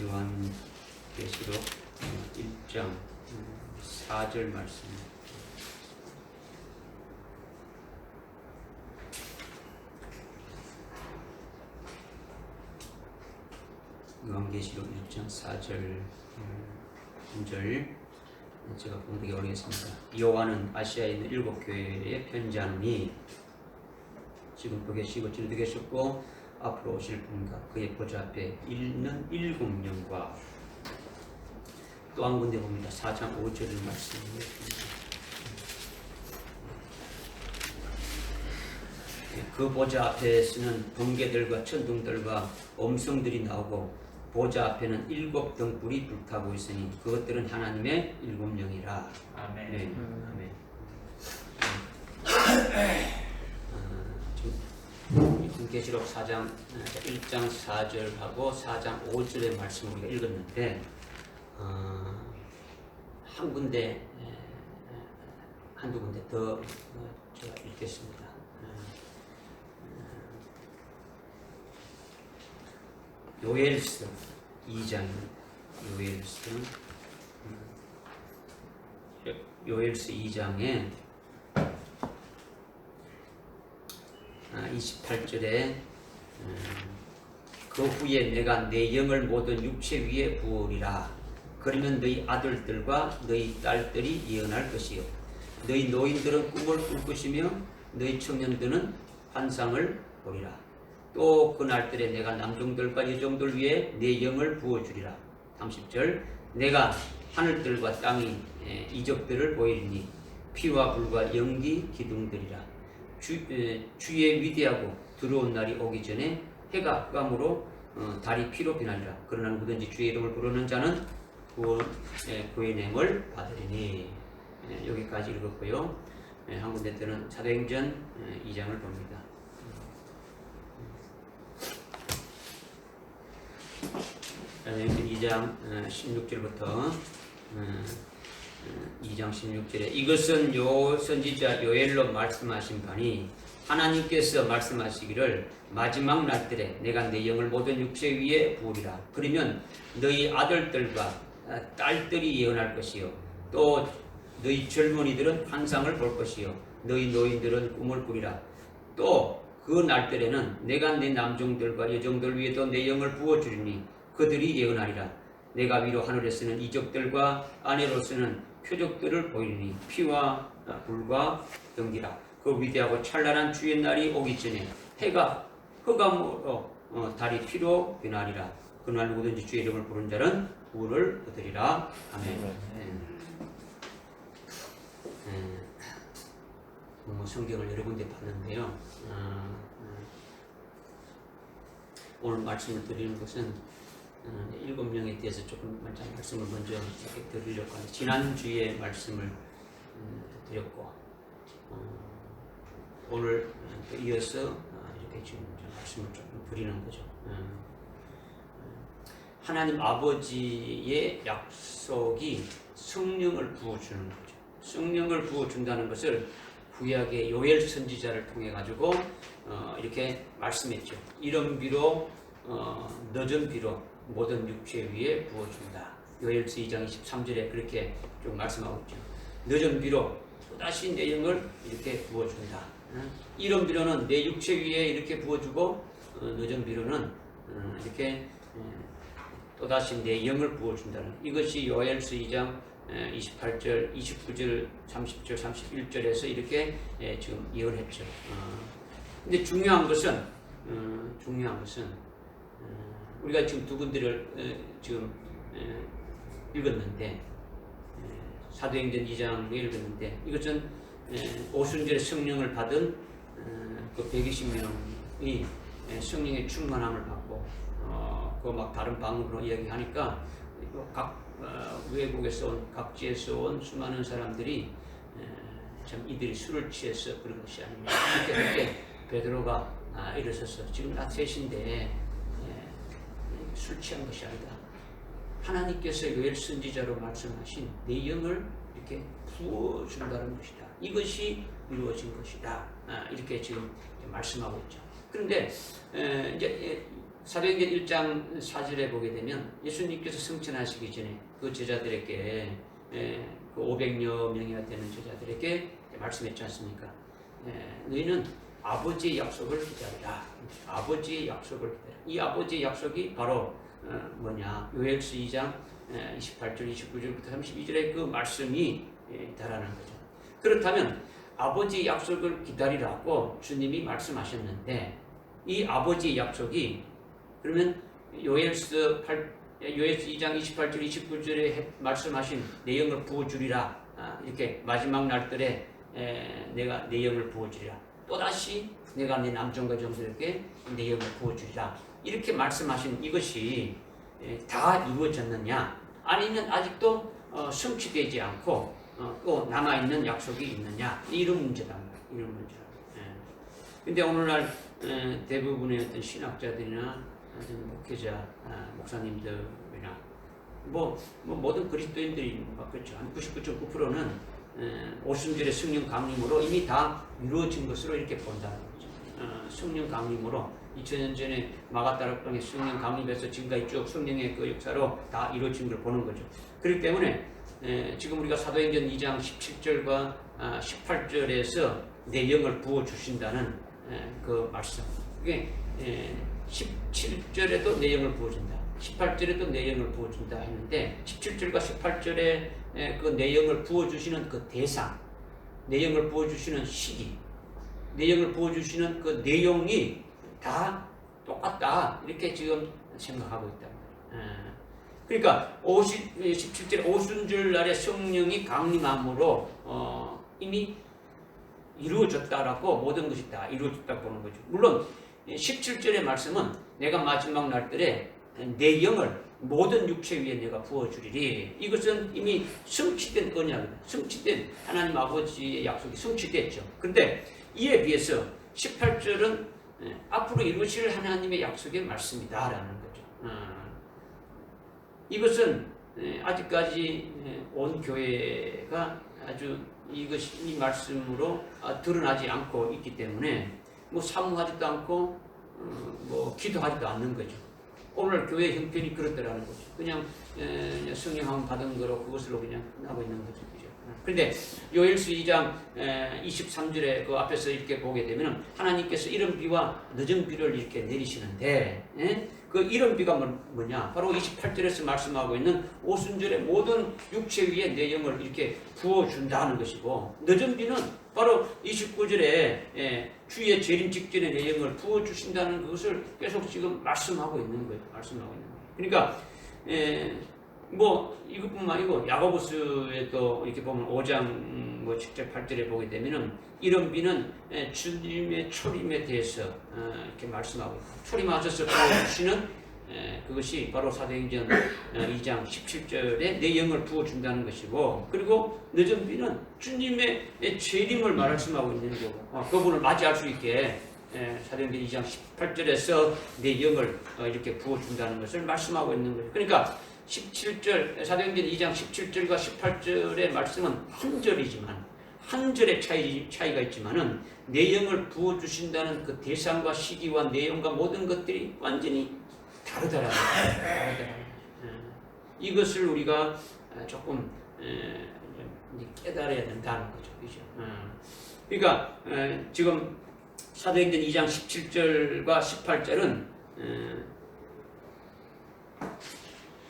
요한계시록 1장 4절 말씀. 요한계시록 1장 4절 3절 제가 봉독해 오겠습니다. 요한은 아시아에 있는 7교회에 편지하노니 지금 또 계시고 지금도 계셨고 앞으로 오실 분과 그의 보좌 앞에 있는 7명과 또 한 군데 봅니다. 4장 5절의 말씀입니다. 그 보좌 앞에서는 번개들과 천둥들과 엄성들이 나오고 보좌 앞에는 7 등불이 불타고 있으니 그것들은 하나님의 7명이라. 아멘. 네. 아멘. 계시록 4장 1장 4절하고 4장 5절의 말씀을 우리가 읽었는데 한 군데 한두 군데 더 제가 읽겠습니다. 요엘서 2장입니다. 요엘서 2장에 28절에 그 후에 내가 내 영을 모든 육체 위에 부으리라. 그러면 너희 아들들과 너희 딸들이 예언할 것이요 너희 노인들은 꿈을 꿀 것이며 너희 청년들은 환상을 보리라. 또 그 날들에 내가 남종들과 여종들 위에 내 영을 부어주리라. 30절 내가 하늘들과 땅의 이적들을 보이리니 피와 불과 연기 기둥들이라. 주의 위대하고 두려운 날이 오기 전에 해가 흑암으로 달이 피로 변하리라. 그러나 누구든지 주의 이름을 부르는 자는 그의 nem을 받으리니. 여기까지 읽었고요. 한 군데 때는 사도행전 2장을 봅니다. 사도행전 2장 16절부터 2장 16절에 이것은 요 선지자 요엘로 말씀하신 바니 하나님께서 말씀하시기를 마지막 날들에 내가 내 영을 모든 육체 위에 부으리라. 그러면 너희 아들들과 딸들이 예언할 것이요 또 너희 젊은이들은 환상을 볼 것이요 너희 노인들은 꿈을 꾸리라. 또 그 날들에는 내가 내 남종들과 여종들 위에도 내 영을 부어주리니 그들이 예언하리라. 내가 위로 하늘에서는 이적들과 아래로서는 표적들을 보이리니 피와 불과 연기라. 그 위대하고 찬란한 주의 날이 오기 전에 해가 흑암으로 달이 피로 변하리라. 그날 누구든지 주의 이름을 부른 자는 구원을 얻으리라. 아멘. 성경을 여러 군데 봤는데요. 오늘 말씀을 드리는 것은 7명에 대해서 조금 말씀을 먼저 이렇게 드리려고 합니다. 지난주에 말씀을 드렸고 오늘 이어서 이렇게 지금 말씀을 조금 드리는 거죠. 하나님 아버지의 약속이 성령을 부어주는 거죠. 성령을 부어준다는 것을 구약의 요엘 선지자를 통해 가지고 이렇게 말씀했죠. 이런 비로 늦은 비로 모든 육체 위에 부어준다. 요엘서 2장 23절에 그렇게 좀 말씀하고 있죠. 늦은 비로 또다시 내 영을 이렇게 부어준다. 이런 비로는 내 육체 위에 이렇게 부어주고 늦은 비로는 이렇게 또다시 내 영을 부어준다는 이것이 요엘서 2장 28절, 29절, 30절, 31절에서 이렇게 지금 예언했죠. 근데 중요한 것은 우리가 지금 두 군데를 지금 읽었는데 사도행전 2장을 읽었는데 이것은 오순절에 성령을 받은 그 120명이 성령의 충만함을 받고 그 막 다른 방언으로 이야기하니까 각 외국에서 온 각지에서 온 수많은 사람들이 참 이들이 술을 취해서 그런 것이 아닙니다. 그때 베드로가 일어서서 지금 낮 3시인데 술 취한 것이 아니다. 하나님께서 요엘 선지자로 말씀하신 내 영을 이렇게 부어준다는 것이다. 이것이 이루어진 것이다. 이렇게 지금 말씀하고 있죠. 그런데 이제 사도행전 1장 4절에 보게 되면 예수님께서 승천하시기 전에 그 제자들에게 그 500여 명이나 되는 제자들에게 말씀했지 않습니까? 너희는 아버지의 약속을 기다리라. 아버지의 약속을 기다리라. 이 아버지의 약속이 바로 뭐냐? 요엘서 2장 28절, 29절부터 32절의 그 말씀이 다라는 거죠. 그렇다면 아버지의 약속을 기다리라고 주님이 말씀하셨는데 이 아버지의 약속이 그러면 요엘서 2장 28절, 29절에 말씀하신 내 영을 부어주리라. 이렇게 마지막 날들에 내가 내 영을 부어주리라. 또다시 내가 내 남종과 종들에게 내 영을 부어주리라. 이렇게 말씀하신 이것이 다 이루어졌느냐? 아니면 아직도 성취되지 않고 또 남아있는 약속이 있느냐? 이런 문제다. 이런 문제다. 근데 오늘날 대부분의 어떤 신학자들이나 목회자, 목사님들이나 뭐 모든 그리스도인들이 그렇죠. 한 99.9%는 오순절의 성령 강림으로 이미 다 이루어진 것으로 이렇게 본다는 거죠. 성령 강림으로 2000년 전에 마가다락방에 성령 강림해서 지금까지 쭉 성령의 그 역사로 다 이루어진 걸 보는 거죠. 그렇기 때문에 지금 우리가 사도행전 2장 17절과 18절에서 내 영을 부어주신다는 그 말씀. 그게 17절에도 내 영을 부어준다. 18절에도 내 영을 부어준다 했는데 17절과 18절에 그 내 영을 부어주시는 그 대상, 내 영을 부어주시는 시기, 내 영을 부어주시는 그 내용이 다 똑같다. 이렇게 지금 생각하고 있다. 그러니까 17절 오순절 날에 성령이 강림함으로 이미 이루어졌다라고 모든 것이 다 이루어졌다고 보는 거죠. 물론 17절의 말씀은 내가 마지막 날들에 내 영을 모든 육체 위에 내가 부어주리리. 이것은 이미 성취된 언약이다. 성취된 하나님 아버지의 약속이 성취됐죠. 그런데 이에 비해서 18절은 앞으로 이루실 하나님의 약속의 말씀이다라는 거죠. 이것은 아직까지 온 교회가 아주 이 말씀으로 드러나지 않고 있기 때문에 뭐 사모하지도 않고 뭐 기도하지도 않는 거죠. 오늘 교회 형편이 그렇더라는 거죠. 그냥 성령함 받은 거로 그것으로 그냥 끝나고 있는 거죠. 그런데 요엘서 2장 23절에 그 앞에서 이렇게 보게 되면 하나님께서 이른 비와 늦은 비를 이렇게 내리시는데 그 이른 비가 뭐냐? 바로 28절에서 말씀하고 있는 오순절의 모든 육체 위에 내 영을 이렇게 부어준다는 것이고 늦은 비는 바로 29절에 주의 재림 직전에 내 영을 부어주신다는 것을 계속 지금 말씀하고 있는 거예요. 말씀하고 있는 거예요. 그러니까 뭐 이것뿐만 아니고 야고보서에도 이렇게 보면 5장 뭐 7절 8절에 보게 되면은 이런 비는 주님의 초림에 대해서 이렇게 말씀하고 있고 초림하셔서 부어주시는 그것이 바로 사도행전 2장 17절에 내 영을 부어준다는 것이고 그리고 늦은 비는 주님의 재림을 말씀하고 있는 거고 그분을 맞이할 수 있게 사도행전 2장 18절에서 내 영을 이렇게 부어준다는 것을 말씀하고 있는 거죠. 그러니까 17절 사도행전 2장 17절과 18절의 말씀은 한 절이지만 한 절의 차이가 있지만은 내 영을 부어주신다는 그 대상과 시기와 내용과 모든 것들이 완전히 다르더라고요. 이것을 우리가 조금 깨달아야 된다는 거죠. 그죠? 그러니까 지금 사도행전 2장 17절과 18절은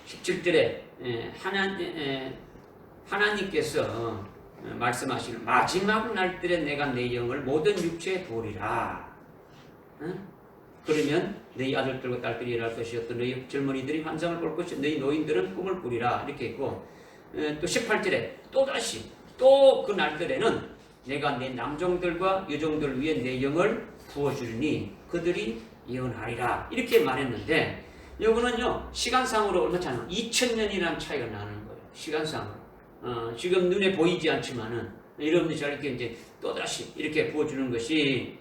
17절에 하나님께서 말씀하시는 마지막 날들에 내가 내 영을 모든 육체에 부으리라. 그러면 너희 아들들과 딸들이 일할 것이었던 너희 젊은이들이 환상을 볼 것이 너희 노인들은 꿈을 꾸리라. 이렇게 있고 또 18절에 또다시 또 그 날들에는 내가 내 남종들과 여종들 위에 내 영을 부어주리니 그들이 예언하리라. 이렇게 말했는데 이거는요 시간상으로 얼마 차이 2000년이라는 차이가 나는 거예요. 시간상으로 지금 눈에 보이지 않지만은 여러분들이 잘 이렇게 이제 또다시 이렇게 부어주는 것이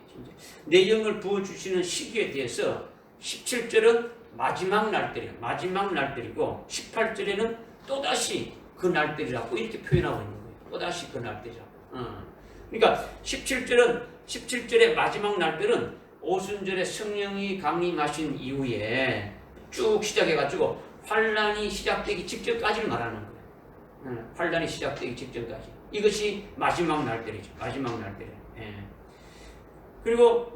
내 영을 부어주시는 시기에 대해서 17절은 마지막 날들이에요. 마지막 날들이고 18절에는 또다시 그 날들이라고 이렇게 표현하고 있는 거예요. 또다시 그 날들이라고. 그러니까 17절의 마지막 날들은 오순절에 성령이 강림하신 이후에 쭉 시작해가지고 환란이 시작되기 직전까지를 말하는 거예요. 환란이 시작되기 직전까지. 이것이 마지막 날들이죠. 마지막 날들. 예. 그리고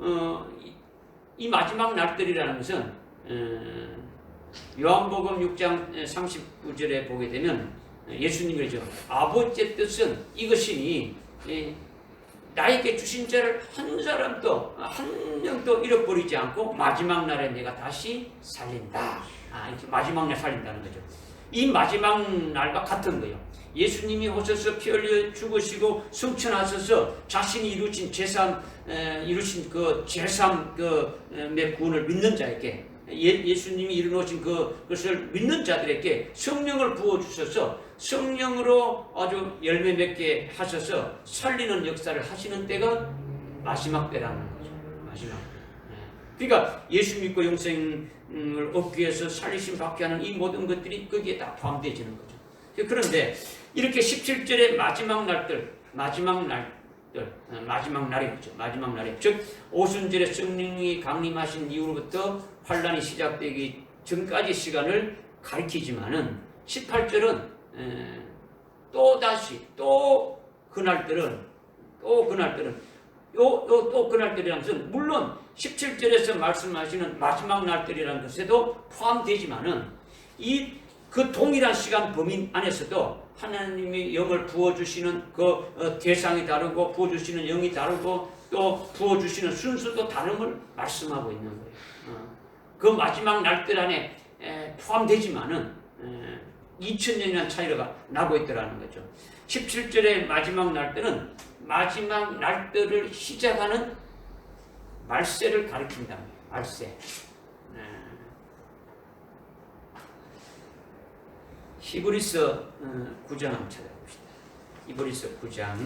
이 마지막 날들이라는 것은 요한복음 6장 39절에 보게 되면 예수님이 그러죠. 아버지의 뜻은 이것이니 나에게 주신 자를 한 사람도 한 명도 잃어버리지 않고 마지막 날에 내가 다시 살린다. 이렇게 마지막 날 살린다는 거죠. 이 마지막 날과 같은 거예요. 예수님이 오셔서 피 흘려 죽으시고 승천하셔서 자신이 이루신 이루신 그 제3의 구원을 믿는 자에게 예수님이 이루어진 그것을 믿는 자들에게 성령을 부어주셔서 성령으로 아주 열매 맺게 하셔서 살리는 역사를 하시는 때가 마지막 때라는 거죠. 마지막 때. 그러니까 예수 믿고 영생을 얻기 위해서 살리심 받게 하는 이 모든 것들이 거기에 다 포함되어지는 거죠. 그런데 이렇게 17절의 마지막 날이죠. 마지막 날이 즉 오순절에 성령이 강림하신 이후로부터 환란이 시작되기 전까지 시간을 가리키지만은 18절은 또 그날들은 그날들이라는 것은 물론 17절에서 말씀하시는 마지막 날들이라는 것에도 포함되지만은 그 동일한 시간 범위 안에서도 하나님이 영을 부어주시는 그 대상이 다르고 부어주시는 영이 다르고 또 부어주시는 순서도 다름을 말씀하고 있는 거예요. 그 마지막 날들 안에 포함되지만은 2000년이라는 차이가 나고 있더라는 거죠. 17절의 마지막 날들은 마지막 날들을 시작하는 말세를 가리킨다. 말세. 히브리서 9장 한번 찾아봅시다. 히브리서 9장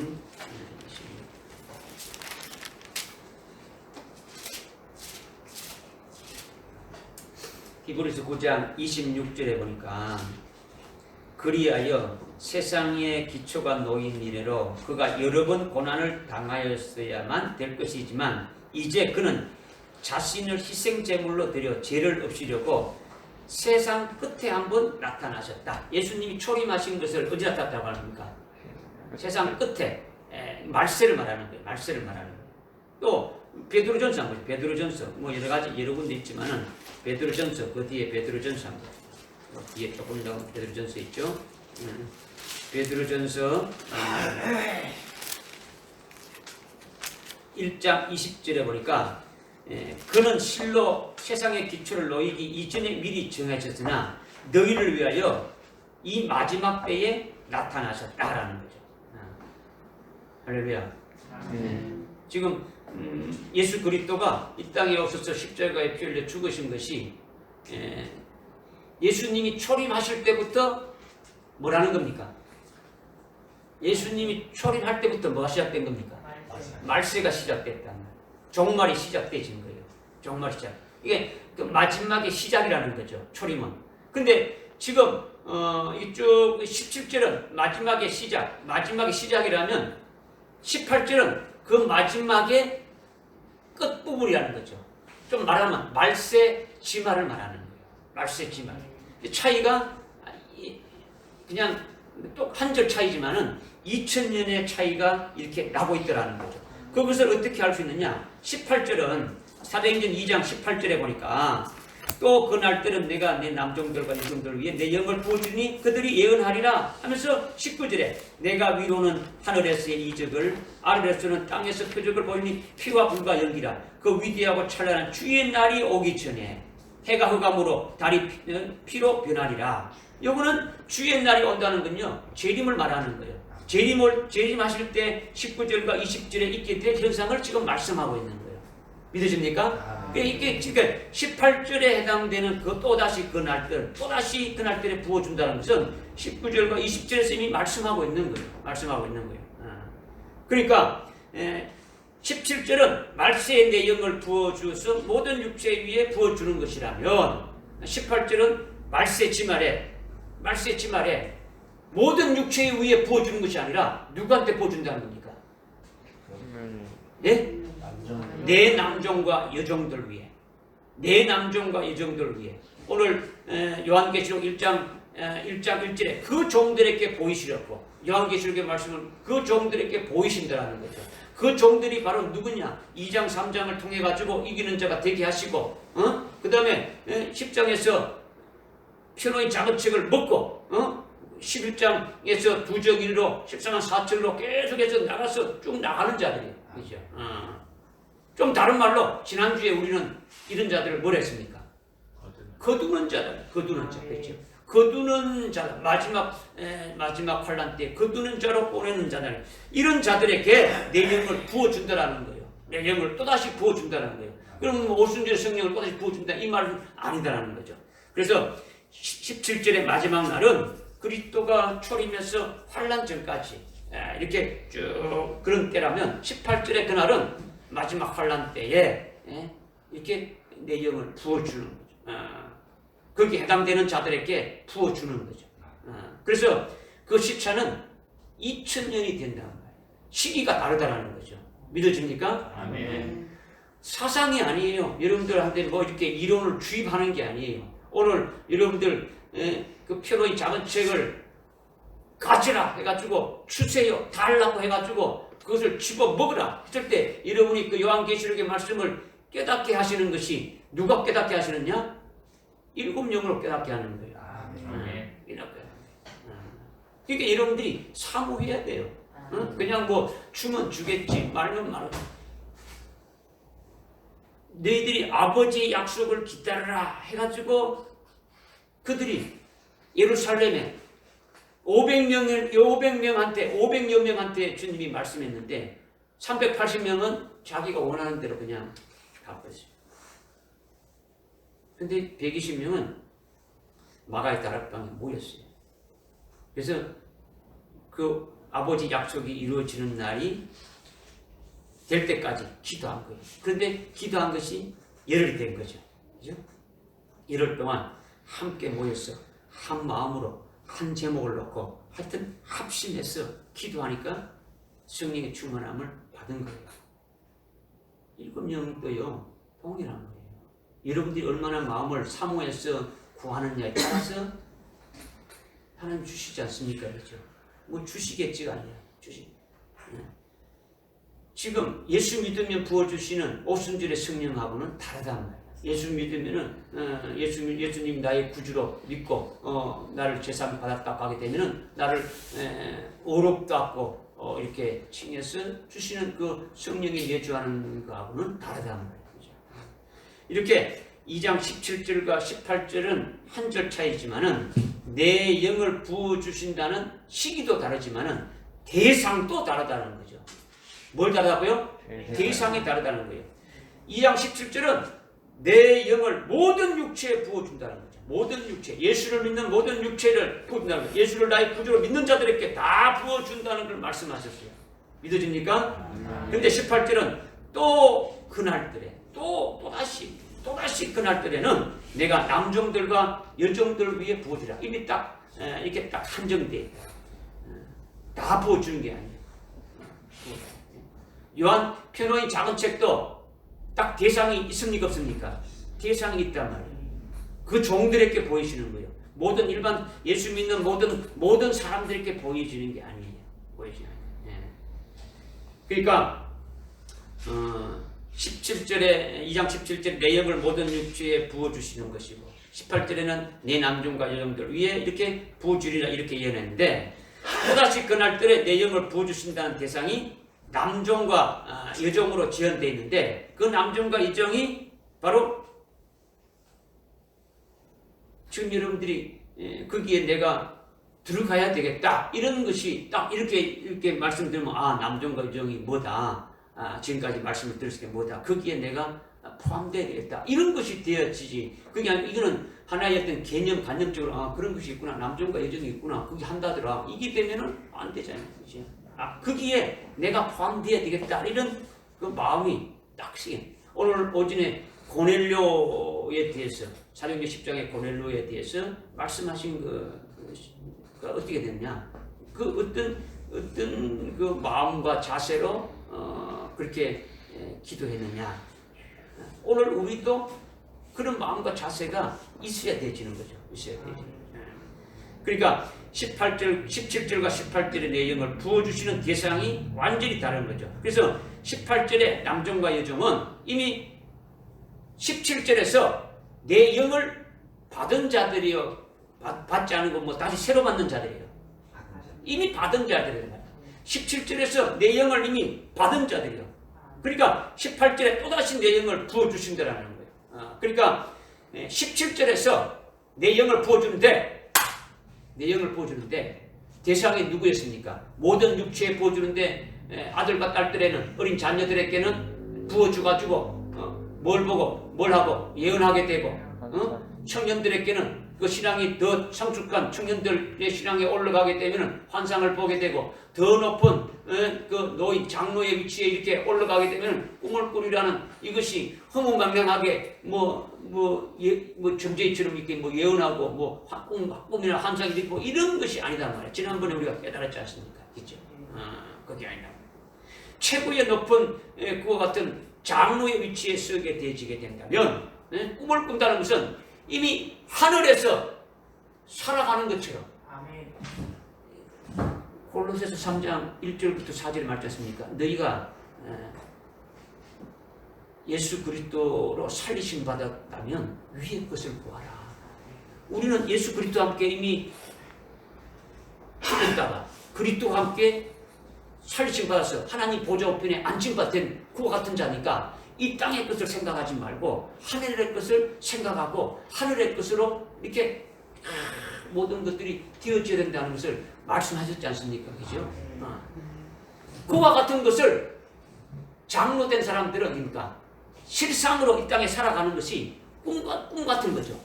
히브리서 9장 26절에 보니까 그리하여 세상의 기초가 놓인 이래로 그가 여러 번 고난을 당하였어야만 될 것이지만 이제 그는 자신을 희생제물로 드려 죄를 없이려고 세상 끝에 한번 나타나셨다. 예수님이 초림하신 것을 어디 나타났다고 합니까? 세상 끝에 말세를 말하는 거예요. 말세를 말하는 거예요. 또 베드로전서 한번 보죠. 베드로전서 뭐 여러 가지 여러 군데 있지만은 베드로전서 그 뒤에 베드로전서 한번 뒤에 조금 더 베드로전서 있죠. 베드로전서 1장 20절에 보니까 그는 실로 세상의 기초를 놓이기 이전에 미리 정하셨으나 너희를 위하여 이 마지막 때에 나타나셨다라는 거죠. 할렐루야. 지금 예수 그리스도가 이 땅에 오셔서 십자가에 피 흘려 죽으신 것이 예수님이 초림하실 때부터 뭐라는 겁니까? 예수님이 초림할 때부터 뭐가 시작된 겁니까? 말세가 시작됐다. 종말이 시작되진 거예요. 종말 시작. 이게 그 마지막의 시작이라는 거죠. 초림은. 근데 지금 이쪽 17절은 마지막의 시작이라면 18절은 그 마지막의 끝부분이라는 거죠. 좀 말하면 말세 지말을 말하는 거예요. 말세 지말. 차이가 그냥 또 한 절 차이지만은 2000년의 차이가 이렇게 나고 있더라는 거죠. 그것을 어떻게 알 수 있느냐? 18절은 사도행전 2장 18절에 보니까 또 그날들은 내가 내 남종들과 여종들을 위해 내 영을 부어주니 그들이 예언하리라 하면서 19절에 내가 위로는 하늘에서의 이적을 아래로서는 땅에서 표적을 보이니 피와 불과 연기라 그 위대하고 찬란한 주의 날이 오기 전에 해가 흑암으로 달이 피로 변하리라. 요거는 주의 날이 온다는 건요 재림을 말하는 거예요. 재림하실 때 19절과 20절에 있게 될 현상을 지금 말씀하고 있는 거예요. 믿으십니까? 이게 지금 18절에 해당되는 그 또다시 그날들에 부어준다는 것은 19절과 20절에서 이미 말씀하고 있는 거예요. 그러니까 17절은 말세의 내 영을 부어주어서 모든 육체 위에 부어주는 것이라면 18절은 말세 지말에 모든 육체 위에 부어주는 것이 아니라 누구한테 부어준다는 겁니까? 예? 내 남종과 여종들 위해, 내 남종과 여종들 위해. 오늘 요한계시록 1장 1절에 그 종들에게 보이시렸고, 요한계시록의 말씀은 그 종들에게 보이신다라는 거죠. 그 종들이 바로 누구냐? 2장 3장을 통해 가지고 이기는 자가 되게 하시고, 그 다음에 10장에서 편호의 작업책을 먹고, 11장에서 두저기로 13장 4절로 계속해서 나가서 쭉 나가는 자들이에요. 그죠? 좀 다른 말로 지난주에 우리는 이런 자들을 뭘 했습니까? 거두는 자들, 거두는 자, 그렇죠? 거두는 자, 마지막 환란 때 거두는 자로 보내는 자들, 이런 자들에게 내 영을 부어준다라는 거예요. 내 영을 또다시 부어준다는 거예요. 그럼 오순절 성령을 또다시 부어준다, 이 말은 아니다라는 거죠. 그래서 17절의 마지막 날은 그리스도가 초림해서 환란 전까지 이렇게 쭉 그런 때라면, 18절의 그날은 마지막 환란 때에 이렇게 내 영을 부어주는 거죠. 거기에 해당되는 자들에게 부어주는 거죠. 그래서 그 시차는 2000년이 된다는 거예요. 시기가 다르다는 거죠. 믿어집니까? 아멘. 사상이 아니에요. 여러분들한테 뭐 이렇게 이론을 주입하는 게 아니에요. 오늘 여러분들 그 표로의 작은 책을 가지라 해가지고 주세요, 달라고 해가지고 그것을 집어 먹으라 했을 때 여러분이 그 요한계시록의 말씀을 깨닫게 하시는 것이 누가 깨닫게 하시느냐? 일곱 영으로 깨닫게 하는 거예요. 그러니까 여러분들이 사모해야 돼요. 그냥 뭐 주면 주겠지, 말면 말하지. 너희들이 아버지의 약속을 기다려라 해가지고 그들이 예루살렘에 500여 명한테 주님이 말씀했는데 380명은 자기가 원하는 대로 그냥 갚았어요. 근데 120명은 마가의 다락방에 모였어요. 그래서 그 아버지 약속이 이루어지는 날이 될 때까지 기도한 거예요. 그런데 기도한 것이 열흘이 된 거죠. 그죠? 열흘 동안 함께 모여서 한 마음으로 한 제목을 놓고 하여튼 합심해서 기도하니까 성령의 충만함을 받은 거예요. 7명도요 동일한 거예요. 여러분들이 얼마나 마음을 사모해서 구하느냐에 따라서 하나님 주시지 않습니까? 그렇죠? 뭐 주시겠지가 아니야. 지금 예수 믿으면 부어주시는 오순절의 성령하고는 다르단 말이야. 예수 믿으면은 예수님 나의 구주로 믿고 나를 제사함 받았다 하게 되면은 나를 의롭다 하고 이렇게 칭해서 주시는 그 성령이 내주하는 거하고는 다르단 말이야. 이렇게 2장 17절과 18절은 한 절 차이지만은 내 영을 부어주신다는 시기도 다르지만은 대상도 다르다는 거죠. 뭘 다르다고요? 대상이 다르다는 거예요. 2장 17절은 내 영을 모든 육체에 부어준다는 거죠. 모든 육체, 예수를 믿는 모든 육체를 부어준다는 거예요. 예수를 나의 구주로 믿는 자들에게 다 부어준다는 걸 말씀하셨어요. 믿어집니까? 근데 18절은 또 그날들에 또다시 그날들에는 내가 남종들과 여종들 위에 부어주라. 이미 딱 이렇게 딱 한정돼 있다. 다 부어주는 게 아니에요. 요한 편호의 작은 책도 딱 대상이 있습니까 없습니까? 대상이 있단 말이에요. 그 종들에게 보이시는 거예요. 모든 일반 예수 믿는 모든 사람들에게 보여지는 게 아니에요. 보이지 않아요. 그러니까 17절에 2장 17절에 내 영을 모든 육체에 부어주시는 것이고 18절에는 내 남종과 여종들 위에 이렇게 부어주리라 이렇게 예언했는데 또다시 그날들에 내 영을 부어주신다는 대상이 남종과 여종으로 지연되어 있는데 그 남종과 여종이 바로 지금 여러분들이 거기에 내가 들어가야 되겠다 이런 것이 딱 이렇게 말씀드리면 남종과 여종이 뭐다 지금까지 말씀을 들었을 때 뭐다 거기에 내가 포함되어야 되겠다 이런 것이 되어지지 그게 아니고 이거는 하나의 어떤 개념 관념적으로 그런 것이 있구나 남종과 여종이 있구나 거기 한다더라 이게 되면은 안 되잖아요. 그렇죠? 거기에 내가 포함되어야 되겠다 이런 그 마음이 딱 생겨. 오늘 오전에 고넬료에 대해서 사도행전 10장의 고넬료에 대해서 말씀하신 그 어떻게 됐냐? 그 어떤 그 마음과 자세로 그렇게 기도했느냐. 오늘 우리도 그런 마음과 자세가 있어야 되지는 거죠. 있어야 되지. 그러니까 17절과 18절의 내용을 부어주시는 대상이 완전히 다른 거죠. 그래서 18절의 남종과 여종은 이미 17절에서 내 영을 받은 자들이요, 받지 않고 뭐 다시 새로 받는 자들이에요. 이미 받은 자들이에요. 17절에서 내 영을 이미 받은 자들이요. 그러니까 18절에 또다시 내 영을 부어주신다라는 거예요. 그러니까 17절에서 내 영을 부어주는데 내 영을 부어주는데 대상이 누구였습니까? 모든 육체에 부어주는데 아들과 딸들에는 어린 자녀들에게는 부어주가지고 뭘 보고 뭘 하고 예언하게 되고 청년들에게는 그 신앙이 더 성숙한 청년들의 신앙에 올라가게 되면 환상을 보게 되고 더 높은 그 노인 장로의 위치에 이렇게 올라가게 되면 꿈을 꾸리라는 이것이 허무맹랑하게 점쟁이처럼 이렇게 예언하고 꿈이나 환상이 있고 이런 것이 아니단 말이에요. 지난번에 우리가 깨달았지 않습니까? 그죠? 그게 아니다. 최고의 높은 그와 같은 장로의 위치에 서게 되지게 된다면 꿈을 꾼다는 것은 이미 하늘에서 살아가는 것처럼. 아멘. 골로새서 3장 1절부터 4절에 말지 않습니까? 너희가 예수 그리스도로 살리심 받았다면 위의 것을 구하라. 우리는 예수 그리스도와 함께 이미 죽었다가 그리스도와 함께 살리심 받아서 하나님 보좌 우편에 안심받은 그와 같은 자니까 이 땅의 것을 생각하지 말고 하늘의 것을 생각하고 하늘의 것으로 이렇게 모든 것들이 되어져야 된다는 것을 말씀하셨지 않습니까? 그죠? 그와 같은 것을 장로된 사람들은 그러니까 실상으로 이 땅에 살아가는 것이 꿈 같은 거죠.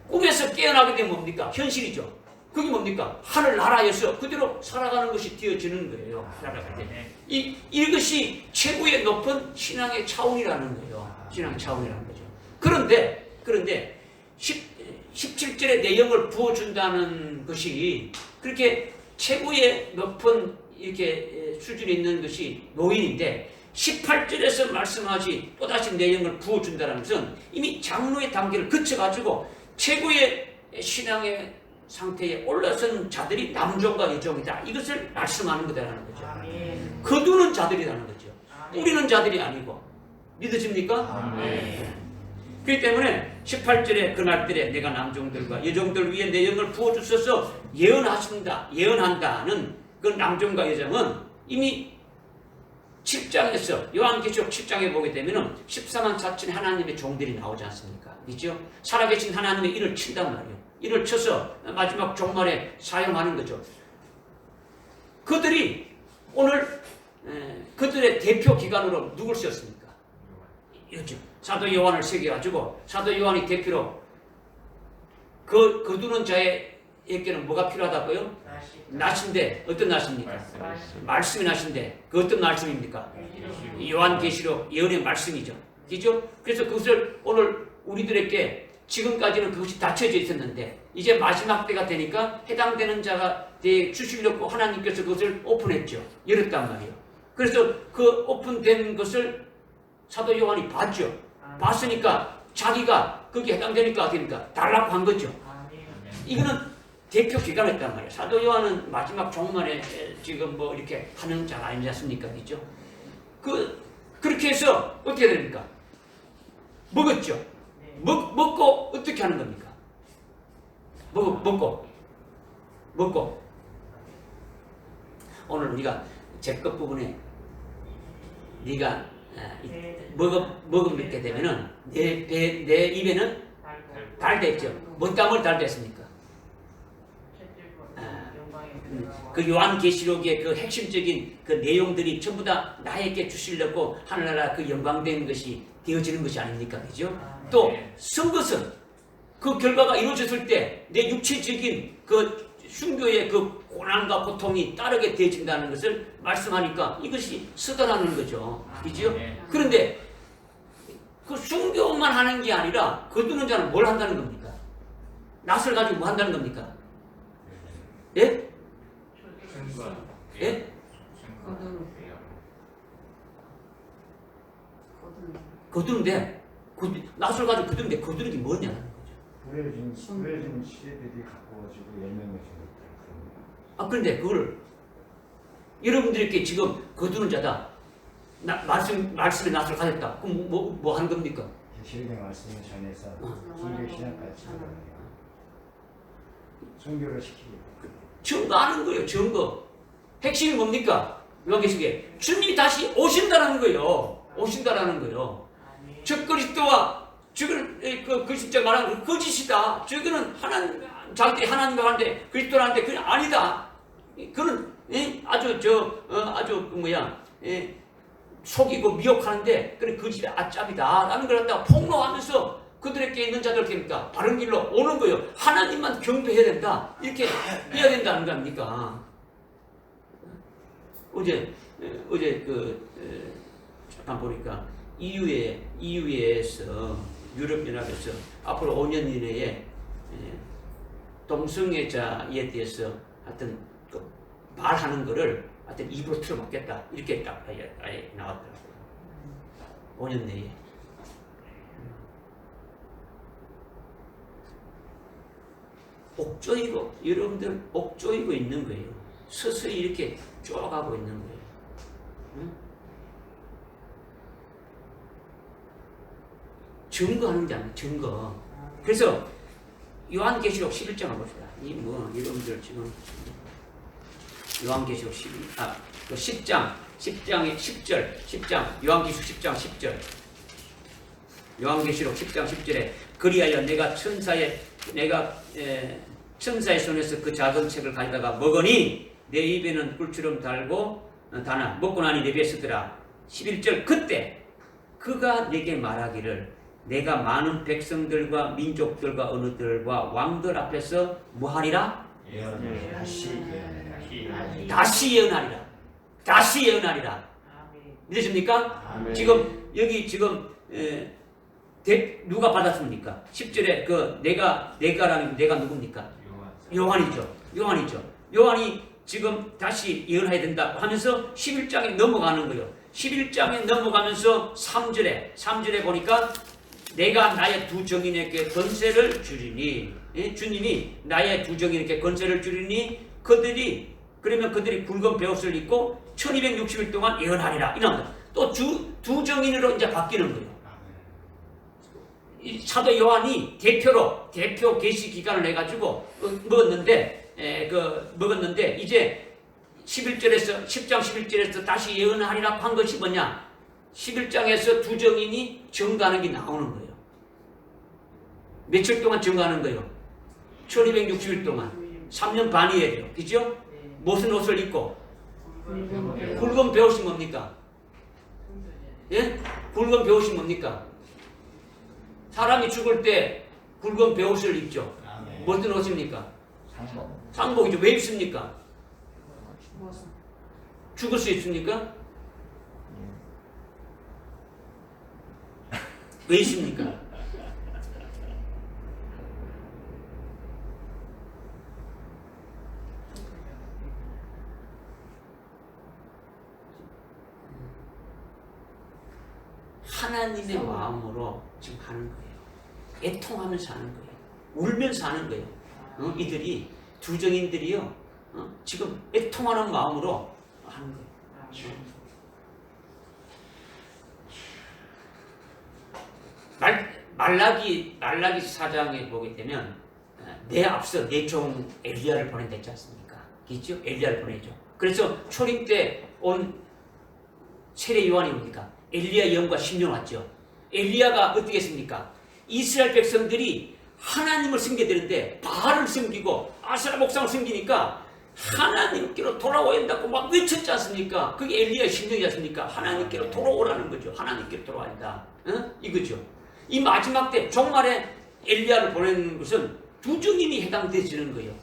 꿈에서 깨어나게 되면 뭡니까? 현실이죠. 그게 뭡니까? 하늘나라에서 그대로 살아가는 것이 되어지는 거예요. 살아갈 때. 이것이 최고의 높은 신앙의 차원이라는 거예요. 신앙의 차원이라는 거죠. 그런데 17절에 내 영을 부어준다는 것이 그렇게 최고의 높은 이렇게 수준이 있는 것이 노인인데 18절에서 말씀하지 또다시 내 영을 부어준다는 것은 이미 장로의 단계를 거쳐가지고 최고의 신앙의 상태에 올라선 자들이 남종과 여종이다. 이것을 말씀하는 거다라는 거죠. 아멘. 거두는 자들이라는 거죠. 아멘. 뿌리는 자들이 아니고. 믿으십니까? 아멘. 그렇기 때문에 18절에 그날들에 내가 남종들과 여종들 위에 내 영을 부어주셔서 예언하신다. 예언한다는 그 남종과 여종은 이미 7장에서 요한계시록 7장에 보게 되면 14만 4천 하나님의 종들이 나오지 않습니까? 그렇죠? 살아계신 하나님의 일을 친단 말이에요. 이를 쳐서 마지막 종말에 사용하는 거죠. 그들이 오늘 그들의 대표 기관으로 누굴 썼습니까? 요즘 사도 요한을 새겨가지고 사도 요한이 대표로 거두는 자에게는 뭐가 필요하다고요? 낫인데 어떤 낫입니까? 말씀이 낫인데 그 어떤 말씀입니까? 요한계시록 예언의 말씀이죠. 그죠? 그래서 그것을 오늘 우리들에게 지금까지는 그것이 닫혀져 있었는데 이제 마지막 때가 되니까 해당되는 자가 주시려고 하나님께서 그것을 오픈했죠. 열었단 말이에요. 그래서 그 오픈된 것을 사도 요한이 봤죠. 봤으니까 자기가 거기에 해당되니까 어떻게 됩니까? 달라고 한 거죠. 이거는 대표 기관이었단 말이에요. 사도 요한은 마지막 종말에 지금 뭐 이렇게 하는 자가 아니지 않습니까? 그죠? 그렇게 해서 어떻게 됩니까? 먹었죠. 먹고 어떻게 하는 겁니까? 먹고 오늘 우리가 제 것 부분에 네가 먹게 되면은 내 입에는 달됐죠. 뭐 때문에 달됐습니까? 그 요한계시록의 그 핵심적인 그 내용들이 전부 다 나에게 주시려고 하늘나라 그 영광된 것이 되어지는 것이 아닙니까? 그죠? 또 선것은 그 결과가 이루어졌을 때 내 육체적인 그 순교의 그 고난과 고통이 따르게 되어진다는 것을 말씀하니까 이것이 쓰다라는 거죠. 그죠? 그런데 그 순교만 하는 게 아니라 거두는 자는 뭘 한다는 겁니까? 낫을 가지고 뭐 한다는 겁니까? 예? 예? 거두는데 낫을 가지고 거두는데 거두는 게 뭐냐는 거죠. 부려진 시대들이 갖고 가지고 열매맺은 것들. 그런데 그걸 여러분들이 이렇게 지금 거두는 자다. 말씀의 낫을 가졌다. 그럼 뭐 하는 겁니까? 계시록의 말씀을 전해서 종교 신앙까지 순교를 시키고 증거하는 거예요. 증거. 핵심이 뭡니까? 요한계시록에 주님이 다시 오신다라는 거예요. 오신다라는 거예요. 저 그리스도와 저걸 그 진짜 말하는 거짓이다. 저거는 자기들이 하나님과 하는데 그리스도라는데 그게 아니다. 그는 아주 속이고 미혹하는데 그래 거짓의 아짭이다라는 걸 갖다가 폭로하면서 그들에게 있는 자들 됩니까? 바른 길로 오는 거예요. 하나님만 경배해야 된다. 이렇게 해야 된다는 거 아닙니까? 어제 잠깐 보니까 EU에서 유럽연합에서 앞으로 5년 이내에 동성애자에 대해서 하여튼 말하는 거를 하여튼 입으로 틀어먹겠다 이렇게 딱 아예 나왔더라고요. 5년 내에. 옥조이고 여러분들 옥조이고 있는 거예요. 서서히 이렇게 쪼가고 있는 거예요. 응? 증거하는 게 아니에요. 증거. 그래서 요한계시록 11장을 봅시다. 여러분들 지금 요한계시록 10장의 10절 요한계시록 10장 10절 요한계시록 10장 10절에 그리하여 내가 천사의 손에서 그 작은 책을 가져다가 먹으니 내 입에는 꿀처럼 달고 다나 먹고 나니 내 배에 쓰더라. 11절 그때 그가 내게 말하기를 내가 많은 백성들과 민족들과 언어들과 왕들 앞에서 뭐하리라? 다시 예언하리라. 다시 예언하리라. 믿으십니까? 지금 여기 누가 받았습니까? 10절에 내가라는 내가 누굽니까? 요한이죠. 요한이 지금 다시 예언해야 된다고 하면서 11장에 넘어가는 거예요. 11장에 넘어가면서 3절에 보니까 내가 나의 두 정인에게 권세를 주리니 주님이 나의 두 정인에게 권세를 주리니 그들이 굵은 베옷을 입고 1260일 동안 예언하리라. 이랍니다. 또 두 정인으로 이제 바뀌는 거예요. 이 사도 요한이 대표 계시 기간을 해가지고 먹었는데 이제 10장 11절에서 다시 예언하리라 한 것이 뭐냐? 11장에서 두 정인이 증거하는 게 나오는 거예요. 며칠 동안 증거하는 거예요? 1260일 동안 3년 반이에요. 그죠? 무슨 옷을 입고? 굵은 베옷이 뭡니까? 예? 굵은 베옷이 뭡니까? 사람이 죽을 때 굵은 베옷을 입죠. 무슨 옷입니까? 상복이죠. 왜 입습니까? 죽을 수 있습니까? 왜 입습니까? 하나님의 마음으로 지금 하는 거예요. 애통하면서 하는 거예요. 울면서 하는 거예요. 이들이 두 정인들이요. 지금 애통하는 마음으로 하는 거예요. 말라기 4장에 보게 되면 내 앞서 내 종 엘리야를 보낸댔지 않습니까? 있죠? 엘리야를 보내죠. 그래서 초림 때 온 세례 요한이 뭡니까? 엘리야 영과 10년 왔죠. 엘리야가 어떻게 했습니까? 이스라엘 백성들이 하나님을 섬겨야 되는데 바알을 섬기고 아세라 목상을 섬기니까 하나님께로 돌아와야 한다고 막 외쳤지 않습니까? 그게 엘리야의 심정이지 않습니까? 하나님께로 돌아오라는 거죠. 하나님께로 돌아와야 한다. 이거죠. 이 마지막 때 종말에 엘리야를 보내는 것은 두 정인이 해당되지는 거예요.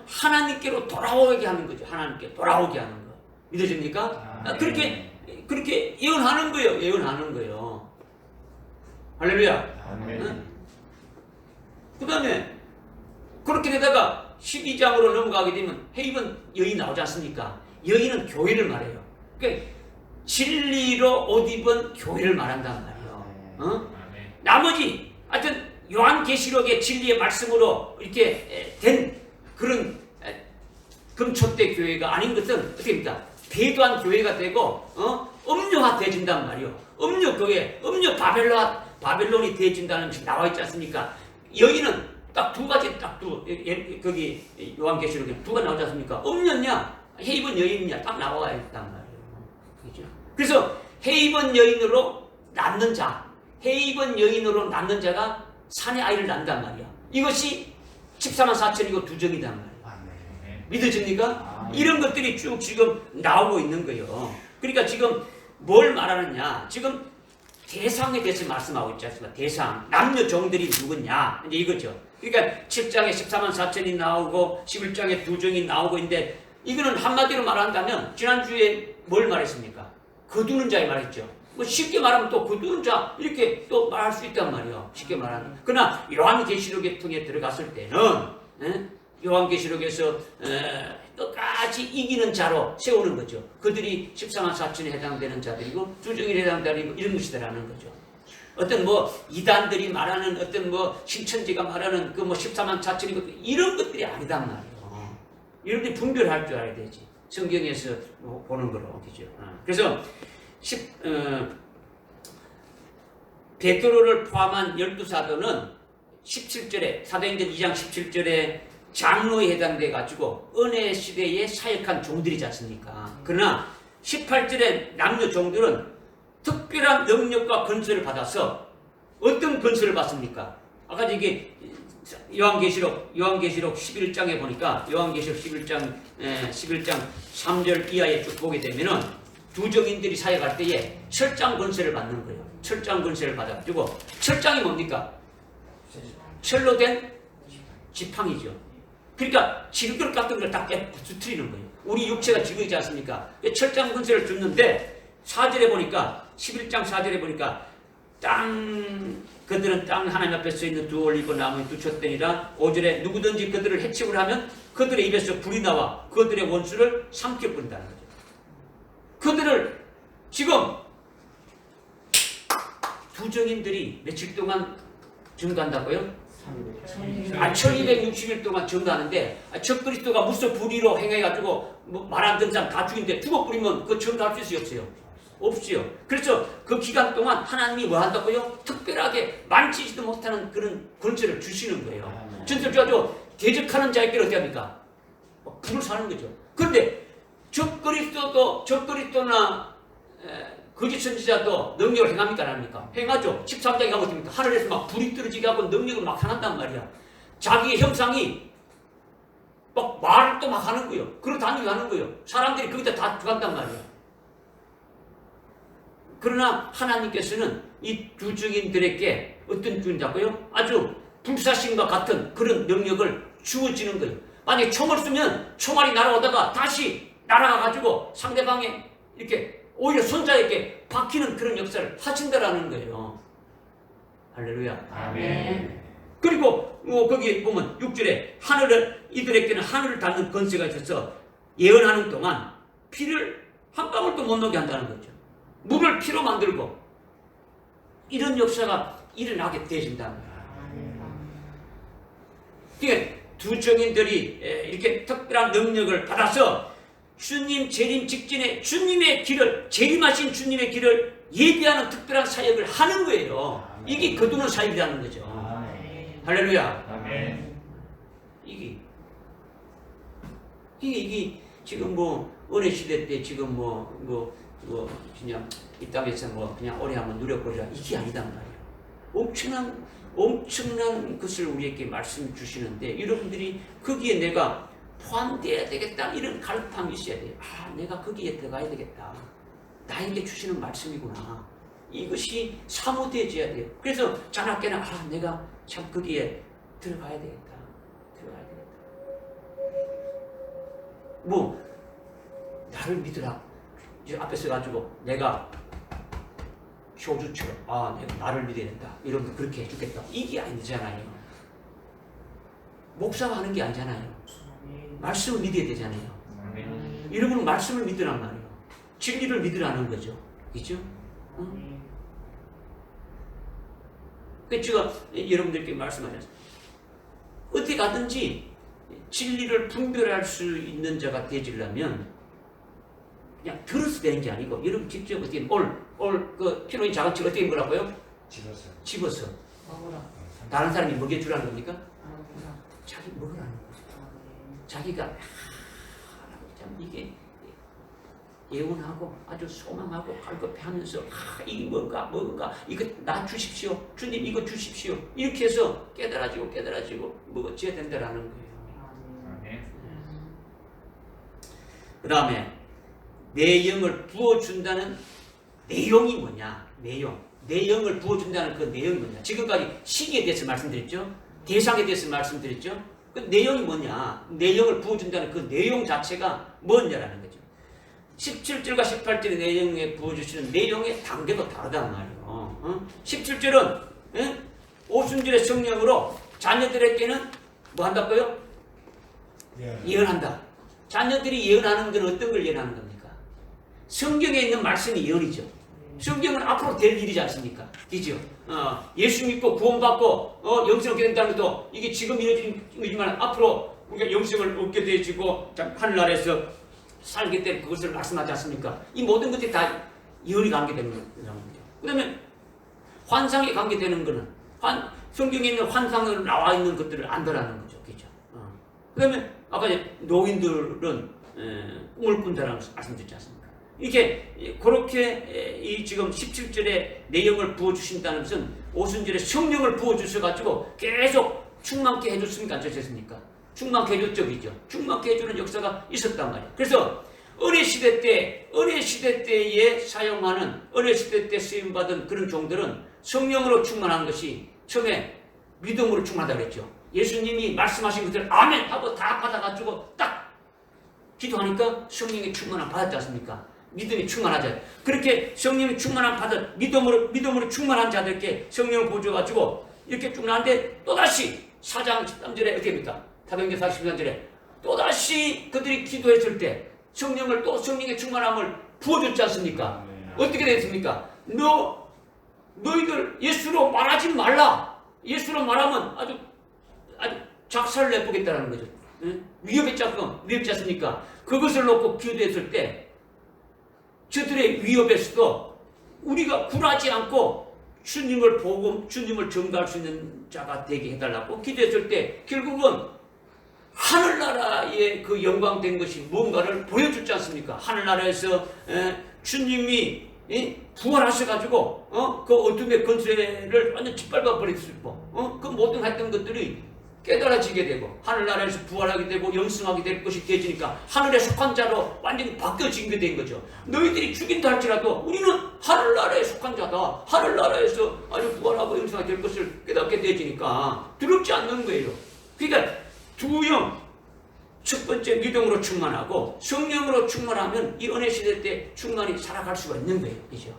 하나님께로 돌아오게 하는 거죠. 하나님께 돌아오게 하는 거. 믿어집니까? 그렇게 예언하는 거예요. 예언하는 거예요. 할렐루야. 그 다음에 그렇게 되다가 12장으로 넘어가게 되면 헤이븐 여인 나오지 않습니까? 여인은 교회를 말해요. 그러니까 진리로 옷 입은 교회를 말한단 말이에요. 나머지 하여튼 요한계시록의 진리의 말씀으로 이렇게 된 그런 금초대 교회가 아닌 것은 어떻게 됩니까? 배도한 교회가 되고 음료화 되어진단 말이요. 음료 교회, 음료 바벨론이 되어진다는 것이 나와 있지 않습니까? 여기는 딱 두 가지 거기 요한계시록에 두 가지 나오지 않습니까? 음료냐 헤이븐 여인이냐 딱 나와 있단 말이에요. 그렇죠? 그래서 헤이븐 여인으로 낳는 자, 헤이븐 여인으로 낳는 자가 산의 아이를 낳는단 말이야. 이것이 14만 4천이고 두정이단 말이야. 믿어집니까? 이런 것들이 쭉 지금 나오고 있는 거예요. 그러니까 지금 뭘 말하느냐? 지금 대상에 대해서 말씀하고 있지 않습니까? 대상, 남녀 종들이 누구냐? 이제 이거죠. 그러니까 7장에 14만 4천이 나오고 11장에 두정이 나오고 있는데 이거는 한마디로 말한다면 지난주에 뭘 말했습니까? 거두는 자에 말했죠. 뭐 쉽게 말하면 또 거두는 자 이렇게 또 말할 수 있단 말이에요. 쉽게 말하면. 그러나 요한계시록에 통해 들어갔을 때는 요한계시록에서 끝까지 이기는 자로 세우는 거죠. 그들이 14만 4천에 해당되는 자들이고 두정에 해당되는 이런 것이다라는 거죠. 어떤 뭐 이단들이 말하는 어떤 뭐 신천지가 말하는 그 뭐 14만 4천이고 이런 것들이 아니단 말이에요. 이런데 분별할 줄 알아야 되지. 성경에서 보는 거로 그죠. 그래서 베드로를 포함한 12사도는 17절에 사도행전 2장 17절에 장로에 해당돼 가지고 은혜 시대에 사역한 종들이지 않습니까? 그러나 18절에 남녀 종들은 특별한 능력과 건설을 받아서 어떤 건설을 받습니까? 아까 이게 요한계시록 11장에 보니까 요한계시록 11장 3절 이하에 쭉 보게 되면은 두정인들이 사역할 때에 철장 건설을 받는 거예요. 철장 건설을 받아가지고 철장이 뭡니까? 철로 된 지팡이죠. 그러니까 질그릇 같은 걸 딱 부트리는 거예요. 우리 육체가 질그릇이지 않습니까? 철장 건설을 줬는데 4절에 보니까 11장 4절에 보니까 그들은 땅 하나님 앞에 서 있는 두 올리브 나무에 두 촛대니라. 5절에 누구든지 그들을 해치우려 하면 그들의 입에서 불이 나와 그들의 원수를 삼켜 버린다는 거죠. 그들을 지금 두정인들이 며칠 동안 증거한다고요? 1260일 동안 증거하는데 적그리스도가 무슨 불의로 행해가지고 말 안 듣는 사람 다 죽인데 죽어버리면 그 증거할 수 있어요? 없어요? 없어요. 그래서 그 기간 동안 하나님이 뭐 한다고요? 특별하게 만지지도 못하는 그런 권세를 주시는 거예요. 전설 주가지고 대적하는 자에게 어떻게 합니까? 불을 사는 거죠. 그런데 적그리스도나 거짓 선지자도 능력을 행합니까? 안 합니까? 행하죠. 13장에 가면 어떻습니까? 하늘에서 막 불이 떨어지게 하고 능력을 막 행한단 말이야. 자기의 형상이 막 말을 또 막 하는 거예요. 그런 다니게 하는 거예요. 사람들이 거기다 다 들어간단 말이야. 그러나 하나님께서는 이 두정인들에게 어떤 주인자고요? 아주 불사신과 같은 그런 능력을 주어지는 거예요. 만약에 총을 쏘면 총알이 날아오다가 다시 날아가가지고 상대방의 이렇게 오히려 손자에게 박히는 그런 역사를 하신다라는 거예요. 할렐루야. 아멘. 그리고 거기 보면 6절에 이들에게는 하늘을 닿는 권세가 있어서 예언하는 동안 피를 한 방울도 못 나게 한다는 거죠. 물을 피로 만들고 이런 역사가 일어나게 되신다. 그러니까 두정인들이 이렇게 특별한 능력을 받아서 주님 재림 직전에 주님의 길을 재림하신 주님의 길을 예비하는 특별한 사역을 하는 거예요. 이게 거두는 사역이라는 거죠. 할렐루야. 아멘. 이게 지금 뭐 은혜 시대 때 지금 그냥 이 땅에서 그냥 오래 한번 누려보자 이게 아니단 말이에요. 엄청난 것을 우리에게 말씀 주시는데 여러분들이 거기에 내가 포함되어야 되겠다 이런 갈팡이 있어야 돼요. 내가 거기에 들어가야 되겠다. 나에게 주시는 말씀이구나. 이것이 사모되어져야 돼요. 그래서 자나깨나 내가 참 거기에 들어가야 되겠다. 나를 믿으라. 이제 앞에 서가지고 내가 효주처럼 내가 나를 믿어야 된다. 여러분들 그렇게 해주겠다. 이게 아니잖아요. 목사가 하는 게 아니잖아요. 말씀을 믿어야 되잖아요. 여러분은 말씀을 믿으란 말이에요. 진리를 믿으라는 거죠. 그죠? 그 제가 여러분들께 말씀하셨어요. 어떻게 가든지 진리를 분별할 수 있는 자가 되지려면 그냥 들어서 되는 게 아니고 여러분 직접 어떻게 그 피로인 자각치 어떻게 뭐라고요? 집어서 다른 사람이 먹여주라는 겁니까? 자기 먹으라는 거죠. 자기가 참 이게 예언하고 아주 소망하고 갈급해하면서 이게 뭔가 이거 나 주십시오. 주님 이거 주십시오. 이렇게 해서 깨달아지고 먹어져야 된다라는 거예요. 그 다음에 내 영을 부어준다는 내용이 뭐냐? 내 영을 부어준다는 그 내용이 뭐냐? 지금까지 시기에 대해서 말씀드렸죠? 대상에 대해서 말씀드렸죠? 그 내용이 뭐냐? 내 영을 부어준다는 그 내용 자체가 뭐냐라는 거죠. 17절과 18절의 내용에 부어주시는 내용의 단계도 다르단 말이에요. 17절은 오순절의 성령으로 자녀들에게는 뭐 한다고요? 예언한다. 자녀들이 예언하는 건 어떤 걸 예언하는 겁니까? 성경에 있는 말씀이 예언이죠. 성경은 앞으로 될 일이지 않습니까? 그죠? 예수 믿고 구원받고 영생 얻게 된다는 것도 이게 지금 이루어지지만 앞으로 우리가 영생을 얻게 되어지고 하늘나라에서 살게 될 그것을 말씀하지 않습니까? 이 모든 것들이 다 예언이 관계되는 거죠. 그 다음에 환상에 관계되는 거는 성경에 있는 환상으로 나와 있는 것들을 안다라는 거죠. 그죠? 그 다음에 아까 노인들은 꿈을 꾼다라는 말씀드렸지 않습니까? 이렇게 그렇게 이 지금 17절에 내용을 부어주신다는 것은 오순절에 성령을 부어주셔가지고 계속 충만케 해줬습니까? 안 해줬습니까? 충만케 해줬죠. 그죠? 충만케 해주는 역사가 있었단 말이에요. 그래서 은혜 시대 때에 사용하는 은혜 시대 때 쓰임받은 그런 종들은 성령으로 충만한 것이 처음에 믿음으로 충만하다고 그랬죠. 예수님이 말씀하신 것을 아멘 하고 다 받아가지고 딱 기도하니까 성령의 충만함 받았지 않습니까? 믿음이 충만하자. 그렇게 성령이 충만함 받은 믿음으로 충만한 자들께 성령을 부어줘가지고 이렇게 충만한데 또다시 4장 13절에 어떻게 합니까? 사도행전 43절에 또다시 그들이 기도했을 때 성령의 충만함을 부어줬지 않습니까? 어떻게 됐습니까? 너희들 예수로 말하지 말라. 예수로 말하면 아주 작살을 내보겠다는 거죠. 위협했지 않습니까? 그것을 놓고 기도했을 때 저들의 위협에서도 우리가 굴하지 않고 주님을 보고 주님을 전가할 수 있는 자가 되게 해달라고 기도했을 때 결국은 하늘나라의 그 영광된 것이 뭔가를 보여줬지 않습니까? 하늘나라에서 주님이 부활하셔가지고 그 어둠의 권세를 완전 짓밟아 버렸을 뻔. 그 모든 했던 것들이 깨달아지게 되고 하늘나라에서 부활하게 되고 영생하게 될 것이 되어지니까 하늘에 속한 자로 완전히 바뀌어지게 된 거죠. 너희들이 죽인다 할지라도 우리는 하늘나라에 속한 자다. 하늘나라에서 아주 부활하고 영생하게 될 것을 깨닫게 되어지니까 두렵지 않는 거예요. 그러니까 두 영, 첫 번째 믿음으로 충만하고 성령으로 충만하면 이 은혜 시대 때 충만히 살아갈 수가 있는 거예요. 그죠?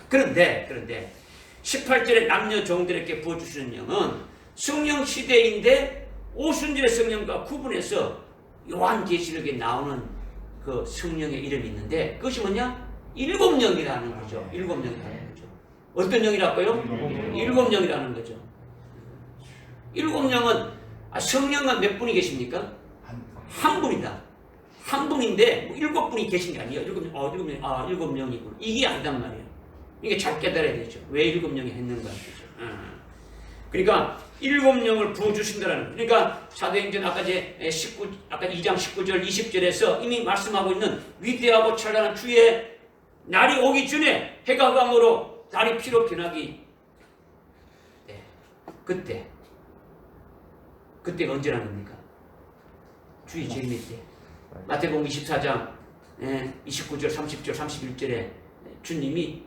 그런데 18절에 남녀 종들에게 부어주시는 영은 성령 시대인데 오순절의 성령과 구분해서 요한계시록에 나오는 그 성령의 이름이 있는데 그것이 뭐냐? 7영이라는 거죠. 7영이라는 거죠. 어떤 영이라고요? 7영이라는 거죠. 7영은 성령은 몇 분이 계십니까? 한 분이다. 한 분인데 뭐 7분이 계신 게 아니에요. 7명이고 이게 아니단 말이에요. 이게 잘 깨달아야 되죠. 왜 7명이 했는가 그죠? 그러니까 7영을 부어주신다라는. 그러니까 사도행전 아까 2장 19절 20절에서 이미 말씀하고 있는 위대하고 찬란한 주의 날이 오기 전에 해가 감으로 달이 피로 변하기. 그때가 언제라는 겁니까? 주의 재림의 때. 마태복음 24장 29절 30절 31절에 주님이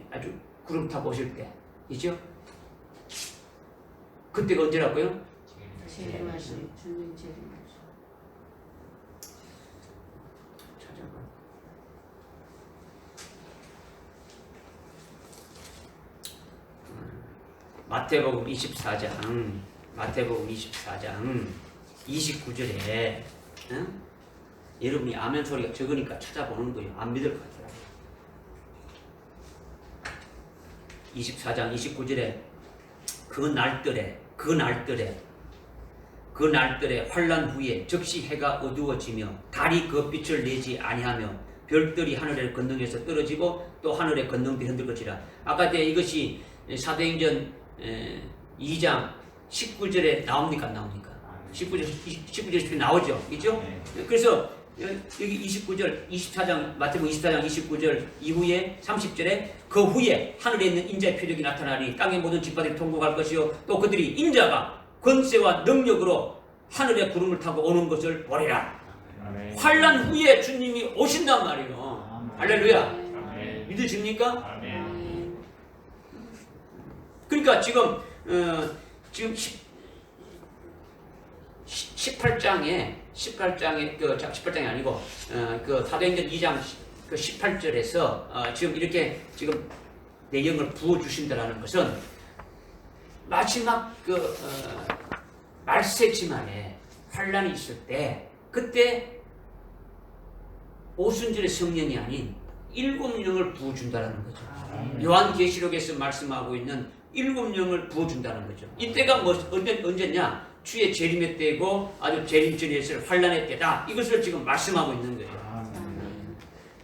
아주 구름 타고 오실 때 이죠? 그때가 언제라고요? 재림하신 주님 재림하신. 찾아봐. 마태복음 24장 29절에 여러분이 아멘 소리가 적으니까 찾아보는 거예요. 안 믿을 것 같더라고요. 24장 29절에 그 날들에 환난 후에 즉시 해가 어두워지며 달이 그 빛을 내지 아니하며 별들이 하늘에 건너에서 떨어지고 또 하늘의 건너들이 흔들 것이라. 아까 때 이것이 사도행전 2장 19절에 나옵니까 안 나옵니까? 19절에 나오죠, 그렇죠? 그래서 여기 29절, 24장 마태복음 24장 29절 이후에 30절에 그 후에 하늘에 있는 인자의 표적이 나타나니 땅의 모든 집파들이 통곡할 것이요 또 그들이 인자가 권세와 능력으로 하늘의 구름을 타고 오는 것을 보리라. 환난 후에 주님이 오신단 말이에요. 할렐루야. 믿으십니까? 그러니까 지금 18장에 그 18장이 아니고 그 사도행전 2장 그 18절에서 지금 이렇게 지금 내용을 부어 주신다라는 것은 마지막 그 말세지만에 환란이 있을 때 그때 오순절의 성령이 아닌 7영을 부어준다라는 거죠. 요한계시록에서 말씀하고 있는 7영을 부어준다는 거죠. 이때가 언제냐? 주의 재림의 때고 아주 재림 전에 있을 환란의 때다. 이것을 지금 말씀하고 있는 거예요.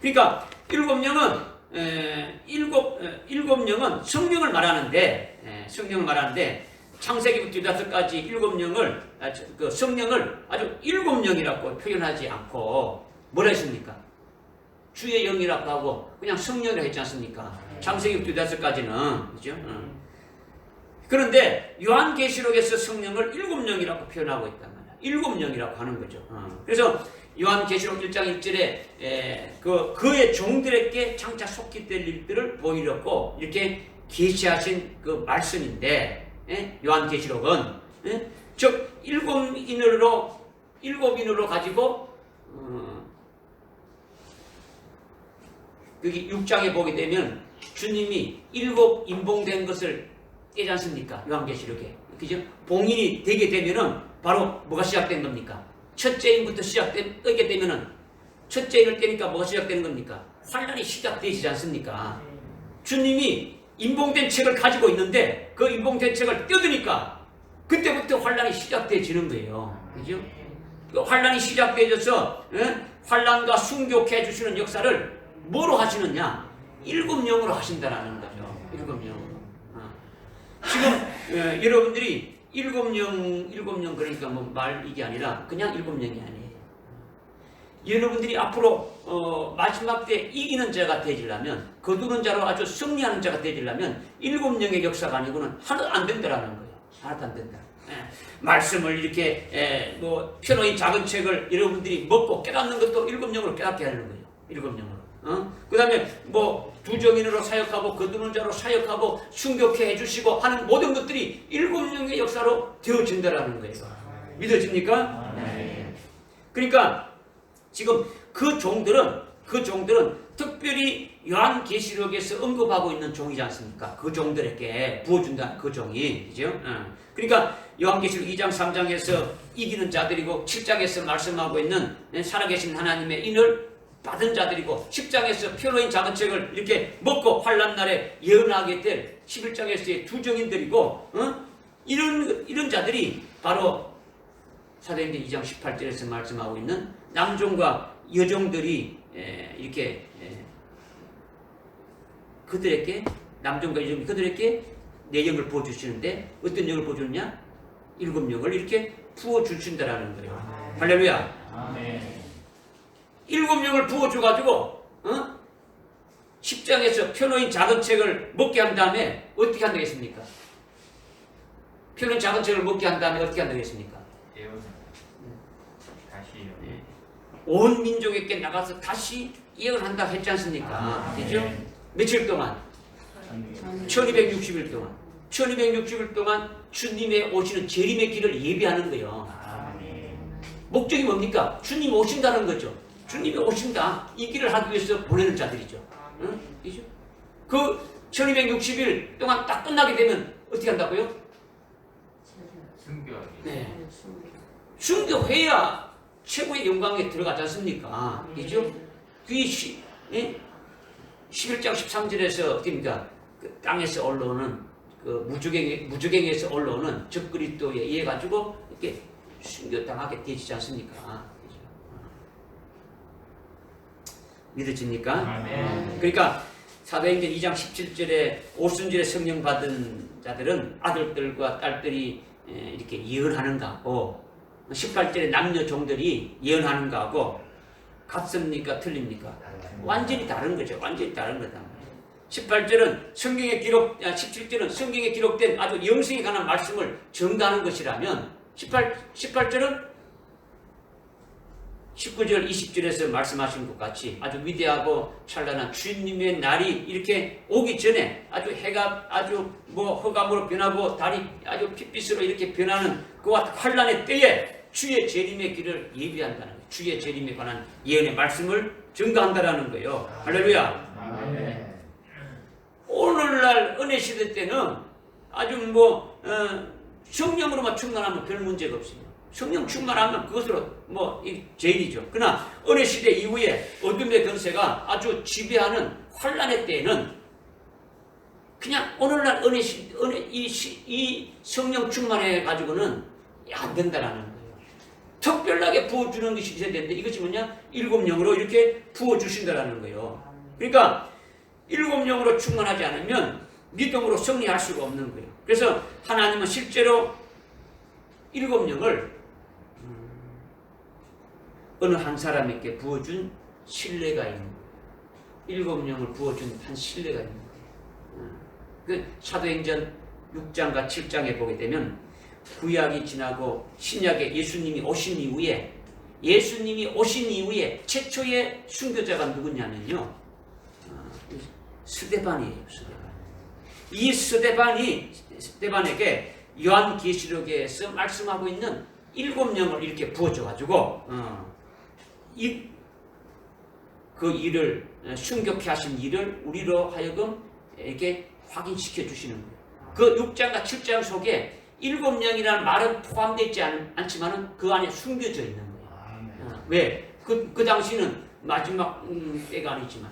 그러니까 7영은 성령을 말하는데 창세기부터 유다서까지 7영을 그 성령을 아주 7영이라고 표현하지 않고 뭐라 했습니까? 주의 영이라고 하고 그냥 성령이라고 했지 않습니까? 창세기부터 유다서까지는 그죠? 그런데 요한계시록에서 성령을 7영이라고 표현하고 있단 말이야. 7영이라고 하는 거죠. 그래서 요한계시록 1장 1절에 그의 종들에게 장차 속히 될 일들을 보이려고 이렇게 계시하신 그 말씀인데 요한계시록은 즉 7인으로 가지고 여기 6장에 보게 되면 주님이 7 임봉된 것을 떼지 않습니까? 요한계시록에. 그죠? 봉인이 되게 되면은 바로 뭐가 시작된 겁니까? 첫째 인부터 뜨게 되면은 첫째 인을 떼니까 뭐가 시작되는 겁니까? 환란이 시작되지 않습니까? 주님이 임봉된 책을 가지고 있는데 그 임봉된 책을 떼드니까 그때부터 환란이 시작되지는 거예요. 그죠? 그 환란이 시작되어서 환란과 순교케 해주시는 역사를 뭐로 하시느냐? 7영으로 하신다라는 거죠. 7영. 지금 여러분들이 7영 그러니까 뭐 이게 아니라 그냥 7영이 아니에요. 여러분들이 앞으로 마지막 때 이기는 자가 되지려면 거두는 자로 아주 승리하는 자가 되지려면 7영의 역사가 아니고는 하나도 안 된다라는 거예요. 하나도 안 된다. 말씀을 이렇게 뭐 편호인 작은 책을 여러분들이 먹고 깨닫는 것도 7영으로 깨닫게 하는 거예요. 7영으로. 그 다음에 뭐 두정인으로 사역하고 거두는 자로 사역하고 순교케 해주시고 하는 모든 것들이 7영의 역사로 되어진다라는 거예요. 믿어집니까? 그러니까 지금 그 종들은 특별히 요한계시록에서 언급하고 있는 종이지 않습니까? 그 종들에게 부어준다 그 종이. 그죠? 그러니까 요한계시록 2장 3장에서 이기는 자들이고 7장에서 말씀하고 있는 살아계신 하나님의 인을 받은 자들이고 10장에서 표로인 작은 책을 이렇게 먹고 환난 날에 예언하게 될 11장에서의 두정인들이고 이런 자들이 바로 사도행전 2장 18절에서 말씀하고 있는 남종과 여종들이 이렇게 그들에게 남종과 여종이 그들에게 내 영을 부어주시는데 어떤 영을 부어주느냐? 7영을 이렇게 부어주신다라는 거예요. 할렐루야. 아멘. 7영을 부어줘가지고 10장에서 표노인 작은 책을 먹게 한 다음에 어떻게 한다겠습니까? 표노인 작은 책을 먹게 한 다음에 어떻게 한다겠습니까? 다시요. 온 민족에게 나가서 다시 예언한다 했지 않습니까? 그죠? 며칠 동안? 1260일 동안. 1260일 동안 주님의 오시는 재림의 길을 예비하는 거예요. 목적이 뭡니까? 주님이 오신다는 거죠. 주님이 오신다. 이 길을 하기 위해서 보내는 자들이죠. 응? 그죠? 그 1260일 동안 딱 끝나게 되면 어떻게 한다고요? 순교하기. 네. 순교해야 최고의 영광에 들어가지 않습니까? 그죠? 그게 11장 13절에서 어떻습니까? 그 땅에서 올라오는 그 무주갱에서 올라오는 적그리스도에 의해 가지고 이렇게 순교당하게 되지 않습니까? 믿어집니까? 아멘. 그러니까 사도행전 2장 17절에 오순절에 성령 받은 자들은 아들들과 딸들이 이렇게 예언하는 거하고 18절에 남녀 종들이 예언하는 거하고 같습니까? 틀립니까? 완전히 다른 거죠. 완전히 다른 거다. 18절은 성경에 17절은 성경에 기록된 아주 영생에 관한 말씀을 전가하는 것이라면 18절은 19절, 20절에서 말씀하신 것 같이 아주 위대하고 찬란한 주님의 날이 이렇게 오기 전에 아주 해가 아주 흑암으로 변하고 달이 아주 핏빛으로 이렇게 변하는 그와 환란의 때에 주의 재림의 길을 예비한다는 거예요. 주의 재림에 관한 예언의 말씀을 증거한다라는 거예요. 할렐루야. 아멘. 오늘날 은혜 시대 때는 아주 성령으로만 충만하면 별 문제가 없습니다. 성령 충만하면 그것으로 제일이죠. 그러나 은혜 시대 이후에 어둠의 권세가 아주 지배하는 환란의 때에는 그냥 오늘날 이 성령 충만해 가지고는 안 된다라는 거예요. 특별하게 부어주는 것이 있어야 되는데 이것이 뭐냐? 7영으로 이렇게 부어주신다라는 거예요. 그러니까 7영으로 충만하지 않으면 믿음으로 승리할 수가 없는 거예요. 그래서 하나님은 실제로 7영을 어느 한 사람에게 부어준 신뢰가 있는 거예요. 7영을 부어준 한 신뢰가 있는 거예요. 그 사도행전 6장과 7장에 보게 되면 구약이 지나고 신약에 예수님이 오신 이후에 최초의 순교자가 누구냐면요, 스데반이에요. 이 스데반에게 요한계시록에서 말씀하고 있는 7영을 이렇게 부어줘가지고 그 일을 순교케 하신 일을 우리로 하여금 이렇게 확인시켜 주시는 거예요. 그 6장과 7장 속에 7영이라는 말은 포함되어 있지 않지만은 그 안에 숨겨져 있는 거예요. 왜? 그 당시는 마지막 때가 아니지만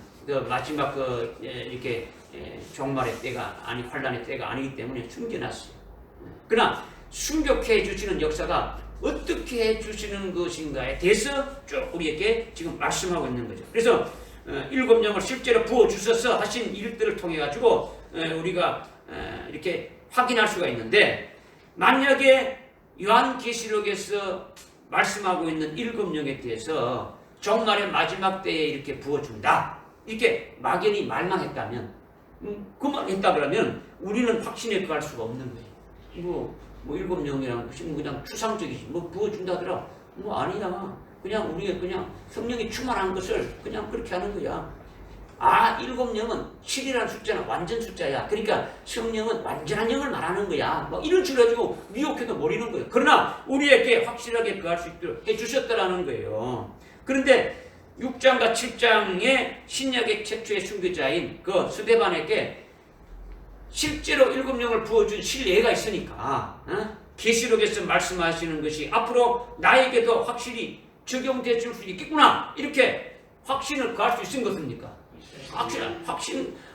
마지막 이렇게 종말의 때가 환란의 때가 아니기 때문에 숨겨놨어요. 그러나 순교케 해주시는 역사가 어떻게 해주시는 것인가에 대해서 쭉 우리에게 지금 말씀하고 있는 거죠. 그래서 7영을 실제로 부어주셔서 하신 일들을 통해 가지고 우리가 이렇게 확인할 수가 있는데, 만약에 요한계시록에서 말씀하고 있는 7영에 대해서 종말의 마지막 때에 이렇게 부어준다, 이렇게 막연히 말만 했다면, 그만 했다 그러면 우리는 확신에 구할 수가 없는 거예요. 7영이라는 것이 그냥 추상적이지, 부어준다더라, 아니다. 그냥 우리가 그냥 성령이 충만한 것을 그냥 그렇게 하는 거야. 7영은 7이라는 숫자는 완전 숫자야. 그러니까 성령은 완전한 영을 말하는 거야. 이런 식으로 해가지고 미혹해도 모르는 거예요. 그러나 우리에게 확실하게 그할 수 있도록 해주셨다라는 거예요. 그런데 6장과 7장의 신약의 최초의 순교자인 그 스데반에게 실제로 7영을 부어준 신뢰가 있으니까 계시록에서 말씀하시는 것이 앞으로 나에게도 확실히 적용될 수 있겠구나, 이렇게 확신을 구할 수 있는 것입니까?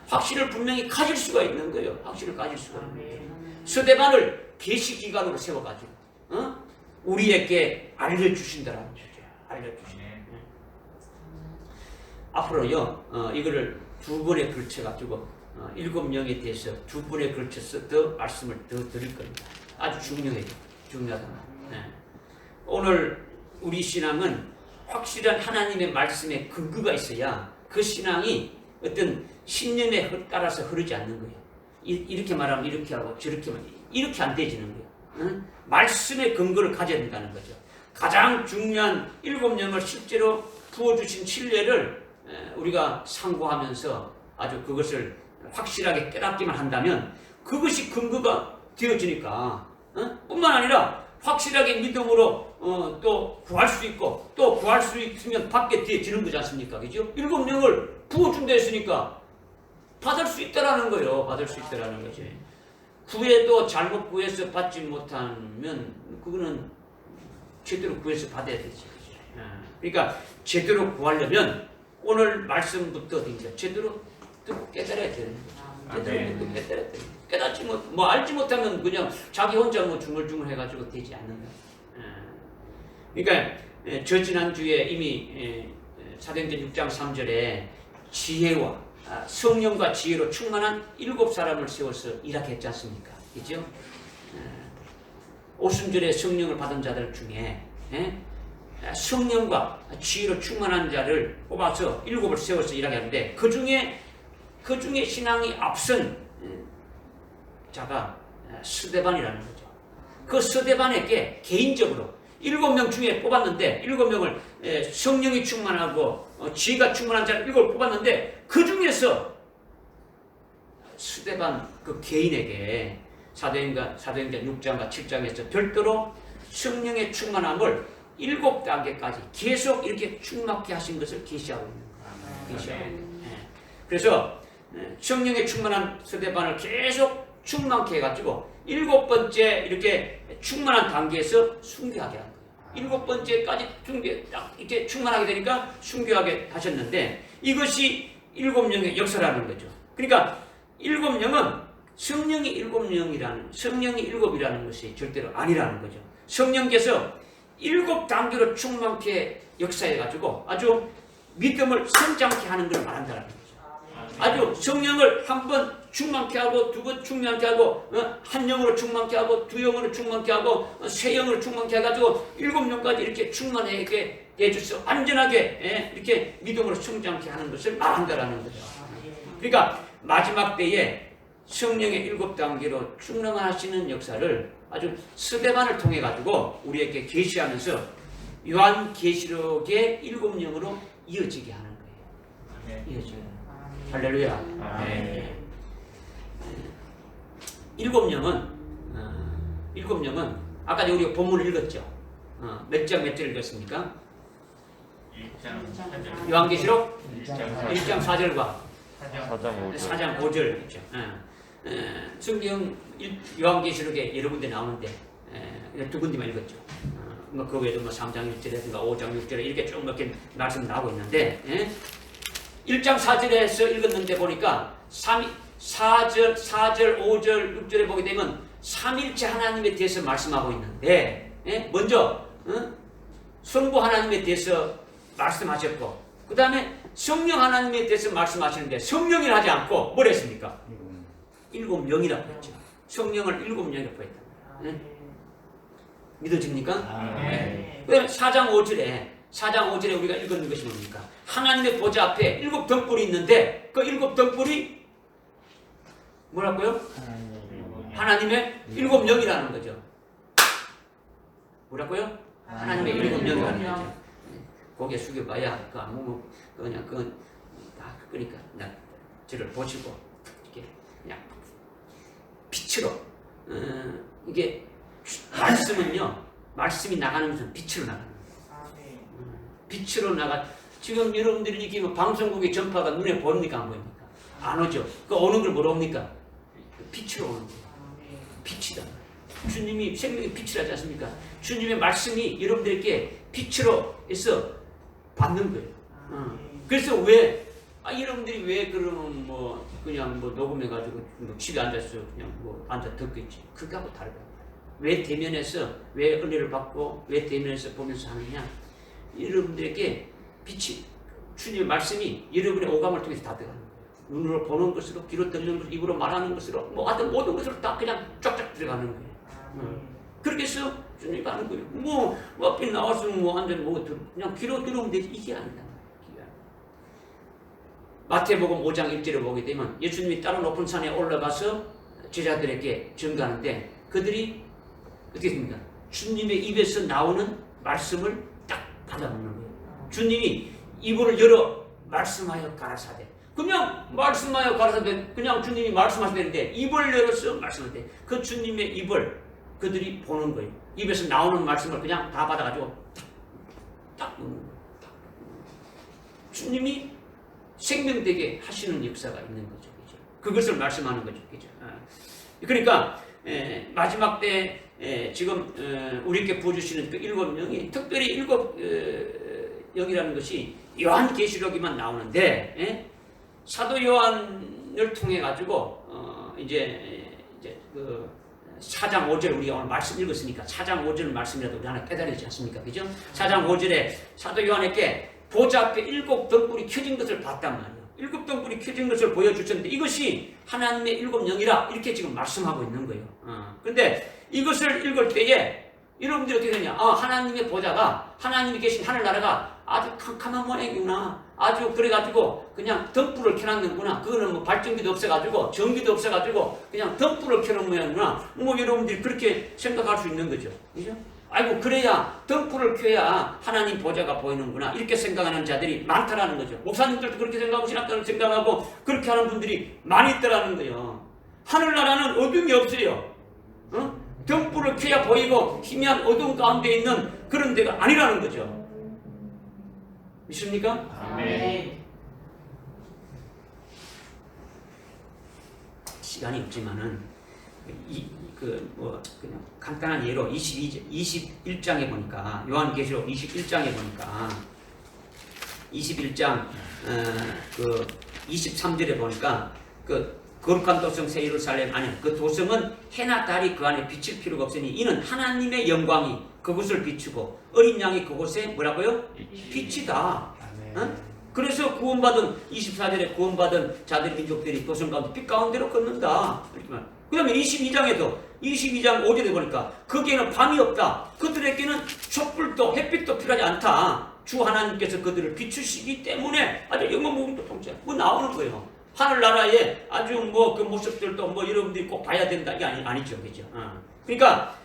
확신을 분명히 가질 수가 있는 거예요. 확신을 가질 수가 있는 거예요. 스데반을 계시기관으로 세워가지고 우리에게 알려주신다라는 거죠. 알려주시네. 앞으로요, 이거를 두 번에 걸쳐가지고 7영에 대해서 두 번에 걸쳐서 더 말씀을 더 드릴 겁니다. 아주 중요하다. 오늘 우리 신앙은 확실한 하나님의 말씀에 근거가 있어야 그 신앙이 어떤 신념에 따라서 흐르지 않는 거예요. 이렇게 말하면 이렇게 하고 저렇게 말하면 이렇게 안 되지는 거예요. 말씀의 근거를 가져야 된다는 거죠. 가장 중요한 7영을 실제로 부어주신 신뢰를 우리가 상고하면서 아주 그것을 확실하게 깨닫기만 한다면 그것이 근거가 되어지니까 뿐만 아니라 확실하게 믿음으로 또 구할 수 있고, 또 구할 수 있으면 받게 되어지는 거지 않습니까? 그죠? 7영을 부어준다 했으니까 받을 수 있다라는 거예요. 받을 수 있다라는 거지. 구해도 잘못 구해서 받지 못하면 그거는 제대로 구해서 받아야 되지. 그러니까 제대로 구하려면 오늘 말씀부터 제대로 깨달아야 되는 거예요. 제대로 깨달아야 되는 거예요. 깨닫지 뭐 알지 못하면 그냥 자기 혼자 뭐 중얼중얼 해가지고 되지 않는다. 그러니까 저 지난주에 이미 사도행전 6장 3절에 지혜와 성령과 지혜로 충만한 7사람을 세워서 일하게 했지 않습니까? 그죠? 오순절에 성령을 받은 자들 중에 성령과 지혜로 충만한 자를 뽑아서 7을 세워서 일하게 하는데 그 중에 신앙이 앞선 자가 스데반이라는 거죠. 그 스데반에게 개인적으로 7명 중에 뽑았는데 7명을 성령이 충만하고 지혜가 충만한 자를 7을 뽑았는데 그 중에서 스데반 그 개인에게 사도행전 6장과 7장에서 별도로 성령의 충만함을 7단계까지 계속 이렇게 충만케 하신 것을 계시하고 있는 거예요. 그래서 성령의 충만한 스데반을 계속 충만케 해가지고 7번째 이렇게 충만한 단계에서 순교하게 한 거예요. 7번째까지 딱 이렇게 충만하게 되니까 순교하게 하셨는데 이것이 7명의 역사라는 거죠. 그러니까 7명은 성령이 7이라는 것이 절대로 아니라는 거죠. 성령께서 7단계로 충만케 역사해가지고 아주 믿음을 성장케 하는 걸 말한다는 거죠. 아주 성령을 한 번 충만케 하고 두 번 충만케 하고 한 영으로 충만케 하고 두 영으로 충만케 하고 세 영으로 충만케 해가지고 7명까지 이렇게 충만하게 해줘서 완전하게 이렇게 믿음으로 성장케 하는 것을 말한다라는 거죠. 그러니까 마지막 때에 성령의 7단계로 충만하시는 역사를 아주 스데반을 통해 가지고 우리에게 계시하면서 요한계시록의 7영으로 이어지게 하는 거예요. 이어져요. 할렐루야. 네. 7영은 아까 우리가 본문을 읽었죠. 몇 장 몇 절 읽었습니까? 1장 요한계시록 1장 1장 4절과 4장 5절 4장 5절 있죠. 성경 요한계시록에 여러 군데 나오는데 두 군데만 읽었죠. 그 외에도 3장 1절이라든가 5장 6절에 이렇게 쭉 몇 개 말씀 나오고 있는데 1장 4절에서 읽었는데 보니까 4절, 5절, 6절에 보게 되면 삼일체 하나님에 대해서 말씀하고 있는데 먼저 성부 하나님에 대해서 말씀하셨고 그 다음에 성령 하나님에 대해서 말씀하시는데 성령이라 하지 않고 뭘 했습니까? 7명이라고 했죠. 성령을 7명이라고 했다. 믿어집니까? 네. 그 다음에 4장 5절에 우리가 읽은 것이 뭡니까? 하나님의 보좌 앞에 7등불이 있는데 그 7등불이 뭐라고요? 하나님의 7명이라는 거죠. 뭐라고요? 하나님의 7명이라는 거죠. 고개 숙여봐야 그 아무 그냥 그건 그러니까 저를 보시고 이렇게 그냥 빛으로 이게 말씀은요 말씀이 나가는 것은 빛으로 나가는 거예요. 빛으로 나가 지금 여러분들이 이렇게 뭐 방송국의 전파가 눈에 보입니까 안 보입니까? 안 오죠. 그 오는 걸 뭐로 옵니까? 빛으로 오는 거예요. 빛이다. 주님이 생명의 빛이라지 않습니까? 주님의 말씀이 여러분들에게 빛으로 해서 받는 거예요. 그래서 왜 여러분들이 왜 그러면 뭐 그냥 뭐 녹음해가지고 뭐 집에 앉아서 그냥 뭐 앉아 듣고 있지? 그거하고 다르다. 왜 대면에서 왜 은혜를 받고 왜 대면에서 보면서 하느냐? 여러분들에게 빛이 주님의 말씀이 여러분의 오감을 통해서 다 들어가는 거예요. 눈으로 보는 것으로, 귀로 듣는 것으로, 입으로 말하는 것으로, 뭐 하여튼 모든 것으로 다 그냥 쫙쫙 들어가는 거예요. 그렇게 해서 주님이 가는 거예요. 뭐 앞에 나와서 뭐 완전 뭐 그냥 귀로 들으면 되지 이게 아니다. 마태복음 5장 1절에 보게 되면 예수님이 다른 높은 산에 올라가서 제자들에게 증거하는데 그들이 어떻게 됩니까? 주님의 입에서 나오는 말씀을 딱 받아먹는 거예요. 주님이 입을 열어 말씀하여 가라사대. 그냥 말씀하여 가라사대. 그냥 주님이 말씀하시는데 입을 열어서 말씀하대. 그 주님의 입을 그들이 보는 거예요. 입에서 나오는 말씀을 그냥 다 받아가지고 딱 넣는 거예요. 주님이 생명되게 하시는 역사가 있는 거죠. 그죠? 그것을 말씀하는 거죠. 그죠? 그러니까 마지막 때 지금 우리에게 부어주시는 그 7명이 특별히 7영이라는 것이 요한계시록에만 나오는데 사도 요한을 통해 가지고 이제 이제 그 4장 5절 우리가 오늘 말씀 읽었으니까 4장 5절 말씀이라도 우리 하나 깨달으지 않습니까? 그죠? 4장 5절에 사도 요한에게 보좌 앞에 7 등불이 켜진 것을 봤단 말이에요. 7 등불이 켜진 것을 보여주셨는데 이것이 하나님의 7 영이라 이렇게 지금 말씀하고 있는 거예요. 그런데 이것을 읽을 때에 여러분들이 어떻게 되냐? 하나님의 보좌가 하나님이 계신 하늘나라가 아주 캄캄한 모양이구나. 아주 그래가지고 그냥 등불을 켜놨는구나. 그거는 뭐 발전기도 없어가지고 전기도 없어가지고 그냥 등불을 켜놓은 모양이구나. 뭐 여러분들이 그렇게 생각할 수 있는 거죠. 그죠? 아이고 그래야 등불을 켜야 하나님 보좌가 보이는구나. 이렇게 생각하는 자들이 많다라는 거죠. 목사님들도 그렇게 생각하고 신학자들 생각하고 그렇게 하는 분들이 많이 있더라는 거예요. 하늘나라는 어둠이 없어요. 등불을 켜야 보이고 희미한 어둠 가운데 있는 그런 데가 아니라는 거죠. 믿습니까? 아멘. 시간이 없지만은 그냥 간단한 예로 21장에 보니까 요한계시록 21장에 보니까 21장 23절에 보니까 그 거룩한 도성 새 예루살렘 안에 그 도성은 해나 달이 그 안에 비칠 필요가 없으니 이는 하나님의 영광이 그곳을 비추고 어린 양이 그곳에 뭐라고요? 빛이다. 그래서 구원받은 24절에 구원받은 자들 민족들이 도성 가운데 빛 가운데로 걷는다. 그 다음에 22장 5절에 보니까 거기에는 밤이 없다. 그들에게는 촛불도 햇빛도 필요하지 않다. 주 하나님께서 그들을 비추시기 때문에 아주 영광무궁도 통치. 뭐 나오는 거예요. 하늘나라에 아주 뭐 그 모습들도 뭐 여러분들이 꼭 봐야 된다. 이게 아니죠. 그죠? 그러니까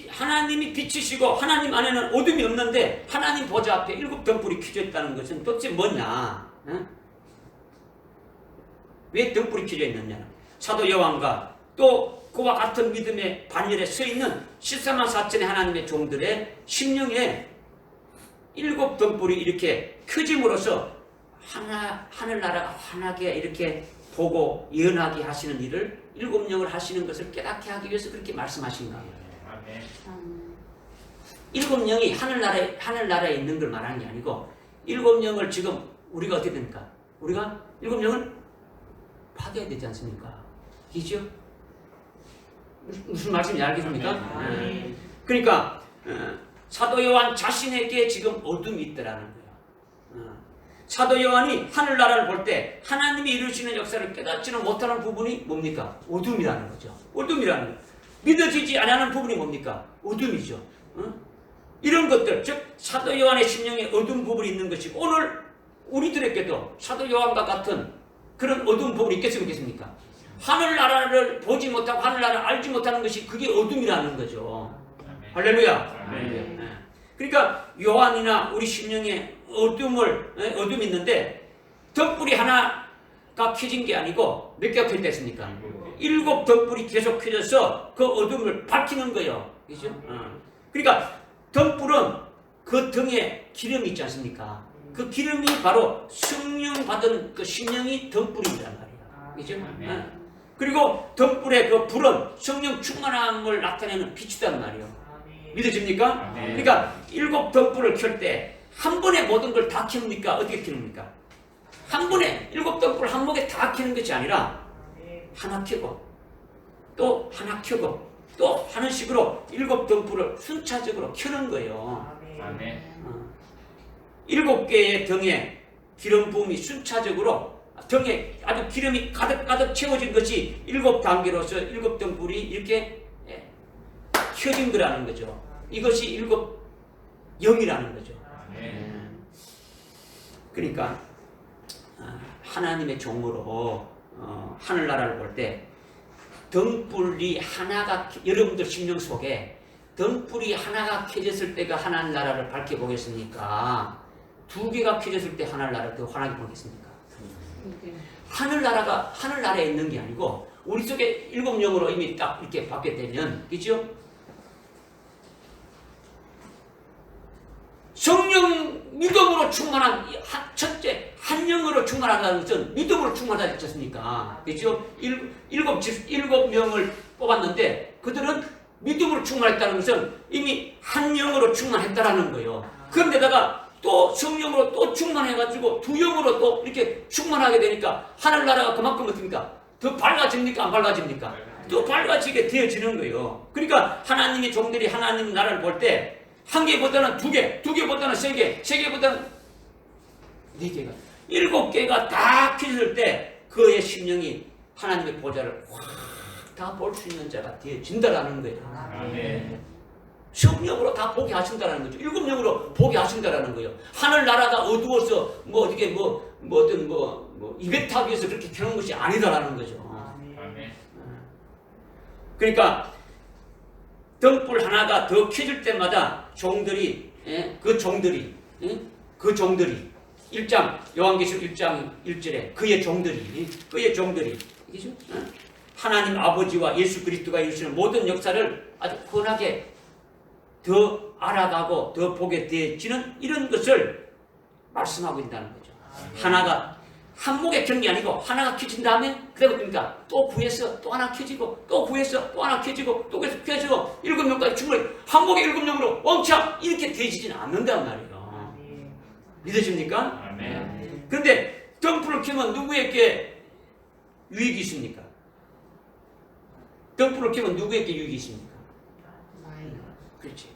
하나님이 빛이시고 하나님 안에는 어둠이 없는데 하나님 보좌 앞에 7 등불이 켜져 있다는 것은 도대체 뭐냐? 왜 등불이 켜져 있느냐? 사도 요한과 또 그와 같은 믿음의 반열에 서 있는 14만 4천의 하나님의 종들의 심령에 7 등불이 이렇게 켜짐으로써 하늘나라가 환하게 이렇게 보고 예언하게 하시는 일을 7 영을 하시는 것을 깨닫게 하기 위해서 그렇게 말씀하신 거예요. 7 영이 하늘나라에 있는 걸 말하는 게 아니고 7 영을 지금 우리가 어떻게 됩니까? 우리가 7 영을 받아야 되지 않습니까? 이죠? 무슨 말씀인지 알겠습니까? 그러니까 사도 요한 자신에게 지금 어둠이 있더라는 거예요. 사도 요한이 하늘나라를 볼 때 하나님이 이루시는 역사를 깨닫지는 못하는 부분이 뭡니까? 어둠이라는 거죠. 어둠이라는 거예요. 믿어지지 않는 부분이 뭡니까? 어둠이죠. 이런 것들, 즉 사도 요한의 심령에 어두운 부분이 있는 것이고 오늘 우리들에게도 사도 요한과 같은 그런 어두운 부분이 있겠습니까? 하늘나라를 보지 못하고 하늘나라를 알지 못하는 것이 그게 어둠이라는 거죠. 할렐루야. 그러니까 요한이나 우리 심령에 어둠이 있는데 등불이 하나가 켜진 게 아니고 몇 개가 켜져 있습니까? 7 등불이 계속 켜져서 그 어둠을 밝히는 거예요. 그죠? 그러니까 등불은 그 등에 기름이 있지 않습니까? 그 기름이 바로 성령 받은 그 심령이 등불이란 말이에요. 그죠? 그리고 등불의 그 불은 성령 충만함을 나타내는 빛이란 말이에요. 믿어집니까? 그러니까 7 등불을 켤 때 한 번에 모든 걸 다 켭니까? 어떻게 켜닙니까? 한 번에 7 등불 한 목에 다 켜는 것이 아니라 하나 켜고 또 하나 켜고 또 하는 식으로 7 등불을 순차적으로 켜는 거예요. 7개의 등에 기름 부음이 순차적으로 등에 아주 기름이 가득가득 채워진 것이 7 단계로서 7 등불이 이렇게 켜진 거라는 거죠. 이것이 7 영이라는 거죠. 그러니까 하나님의 종으로 하늘나라를 볼 때 등불이 하나가 여러분들 심령 속에 등불이 하나가 켜졌을 때가 하늘나라를 밝혀보겠습니까? 2개가 켜졌을 때 하늘나라를 더 환하게 보겠습니까? 하늘나라에 있는 게 아니고 우리 속에 7 영으로 이미 딱 이렇게 받게 되면, 그죠? 성령 믿음으로 충만한 첫째 한 영으로 충만하다는 것은 믿음으로 충만하지 않습니까? 그렇죠? 7 명을 뽑았는데 그들은 믿음으로 충만했다는 것은 이미 한 영으로 충만했다라는 거예요. 그런데다가 또 성령으로 또 충만해가지고 2 영으로 또 이렇게 충만하게 되니까 하늘나라가 그만큼 어떻습니까? 더 밝아집니까? 안 밝아집니까? 또 밝아지게 되어지는 거예요. 그러니까 하나님의 종들이 하나님 나라를 볼 때 한 개보다는 두 개, 두 개보다는 세 개, 세 개보다는 네 개가, 7개가 다 켜질 때 그의 심령이 하나님의 보좌를 확 다 볼 수 있는 자가 되어진다라는 거예요. 아멘. 성령으로 다 보게 하신다라는 거죠. 7영으로 보게 하신다라는 거예요. 하늘 나라가 어두워서 뭐 어떻게 어떤 이베타하기 위해서 그렇게 켜놓은 것이 아니다라는 거죠. 아멘. 그러니까 등불 하나가 더 켜질 때마다 종들이 그 종들이 요한계시록 1장 1절에 그의 종들이 그죠? 하나님 아버지와 예수 그리스도가 이루시는 모든 역사를 아주 흔하게 더 알아가고 더 보게 되어지는 이런 것을 말씀하고 있다는 거죠. 하나가 한 목에 켜는 게 아니고 하나가 켜진 다음에 그다음에 그러니까 또 구해서 또 하나 켜지고 또 구해서 또 하나 켜지고 또 계속 켜지고 7명까지 충분히 한 목에 7명으로 왕창 이렇게 되지진 않는단 말이에요. 믿으십니까? 아멘. 그런데 등불을 켜면 누구에게 유익이 있습니까? 등불을 켜면 누구에게 유익이 있습니까? 그렇지.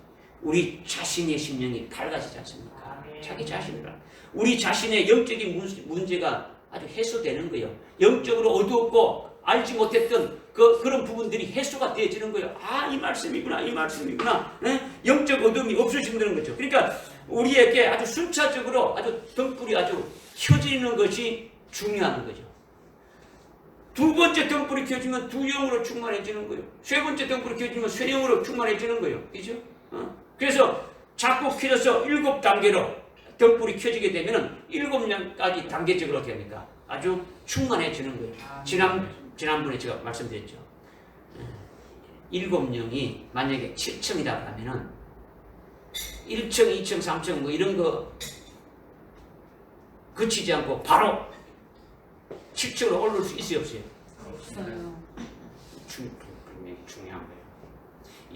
우리 자신의 심령이 밝아지지 않습니까? 자기 자신을 우리 자신의 영적인 문제가 아주 해소되는 거예요. 영적으로 어두웠고 알지 못했던 그런 부분들이 해소가 되어지는 거예요. 아, 이 말씀이구나, 이 말씀이구나. 영적 어둠이 없어진다는 거죠. 그러니까 우리에게 아주 순차적으로 아주 등불이 아주 켜지는 것이 중요한 거죠. 두 번째 등불이 켜지면 두 영으로 충만해지는 거예요. 세 번째 등불이 켜지면 세 영으로 충만해지는 거예요. 그죠? 그래서 자꾸 켜져서 7단계로 등불이 켜지게 되면 7명까지 단계적으로 어떻게 합니까? 아주 충만해지는 거예요. 지난번에 제가 말씀드렸죠. 7명이 만약에 7층이다 하면은 1층, 2층, 3층 뭐 이런 거 그치지 않고 바로 7층으로 오를 수 있어요, 없어요? 없어요. 분명히 중요한 거예요.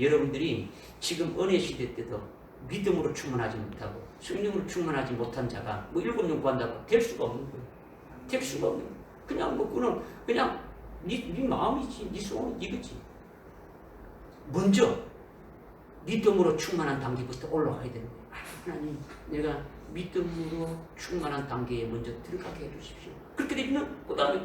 여러분들이 지금 은혜 시대 때도 믿음으로 충만하지 못하고 성령으로 충만하지 못한 자가 뭐 7명 구한다고 될 수가 없는 거예요. 될 수가 없는 거예요. 그냥 그냥 네 마음이지, 네 소원이 이거지. 먼저 믿음으로 충만한 단계부터 올라가야 되는 거예요. 하나님, 내가 믿음으로 충만한 단계에 먼저 들어가게 해주십시오. 그렇게 되면 그 다음에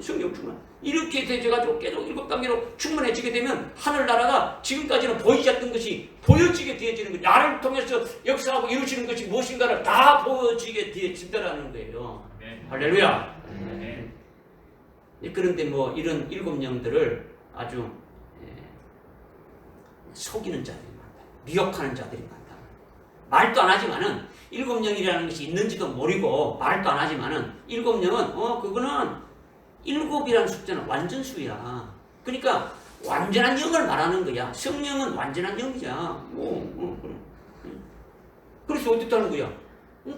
성령 충만. 이렇게 되어가지고 계속 7단계로 충만해지게 되면 하늘나라가 지금까지는 보이지 않던 것이 보여지게 되어지는 거예요. 나를 통해서 역사하고 이루시는 것이 무엇인가를 다 보여지게 되어진다는 거예요. 네. 할렐루야. 네. 그런데 뭐 이런 7영들을 아주 속이는 자들이 많다. 미혹하는 자들이 많다. 말도 안 하지만은 7영이라는 것이 있는지도 모르고 말도 안 하지만은 7영은 그거는 7이라는 숫자는 완전수야. 그러니까 완전한 영을 말하는 거야. 성령은 완전한 영이야. 그래서 어떻다는 거야?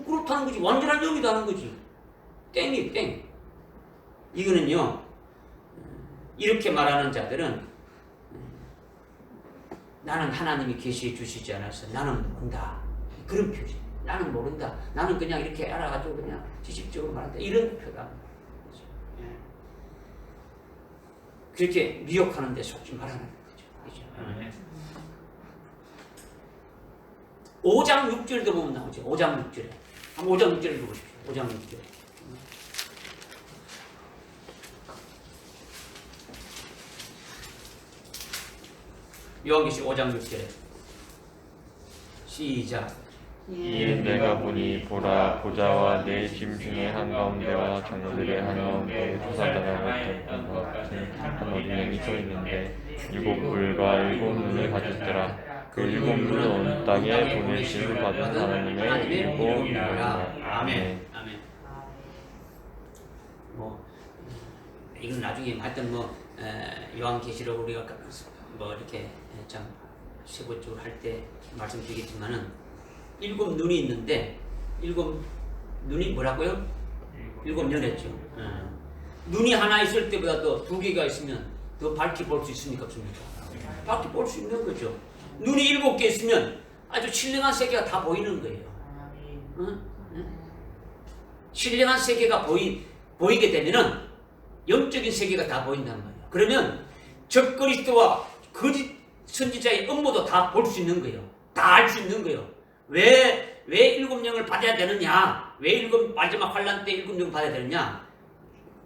그렇다는 거지. 완전한 영이다는 거지. 땡이 땡. 이거는요. 이렇게 말하는 자들은 나는 하나님이 계시해 주시지 않아서 나는 모른다. 그런 표시. 나는 모른다. 나는 그냥 이렇게 알아가지고 그냥 지식적으로 말한다. 이런 표가. 그렇게 미혹하는 데 속지 말라는 거죠. 그죠? 5장 6절도 보면 나오죠. 5장 6절에. 한번 5장 6절을 읽어보십시오. 5장 6절. 요한계시록 5장 6절에. 시작. 이에 내가 보니 보라 보좌와 내 짐승의 한가운데와 장로들의 한가운데 조사자가 같은 것 같은 한 어린 양이 서 있는데 7불과 7눈을 가졌더라. 그 7눈은 온 땅에 보내심을 받은 하나님의 7명이라. 아멘. 아멘. 뭐 이건 나중에 하여튼 요한계시록 우리가 이렇게 참 세부적으로 할 때 말씀드리겠지만은 7눈이 있는데 7눈이 뭐라고요? 7년했죠. 눈이 하나 있을 때보다도 2개가 있으면 더 밝게 볼 수 있습니까? 없습니까? 밝게 볼 수 있는 거죠. 눈이 7개 있으면 아주 신령한 세계가 다 보이는 거예요. 신령한 세계가 보이게 되면은 영적인 세계가 다 보인단 말이에요. 그러면 적그리스도와 거짓 선지자의 업무도 다 볼 수 있는 거예요. 다 알 수 있는 거예요. 왜 일곱 영을 받아야 되느냐? 왜 마지막 환란 때 일곱 영을 받아야 되느냐?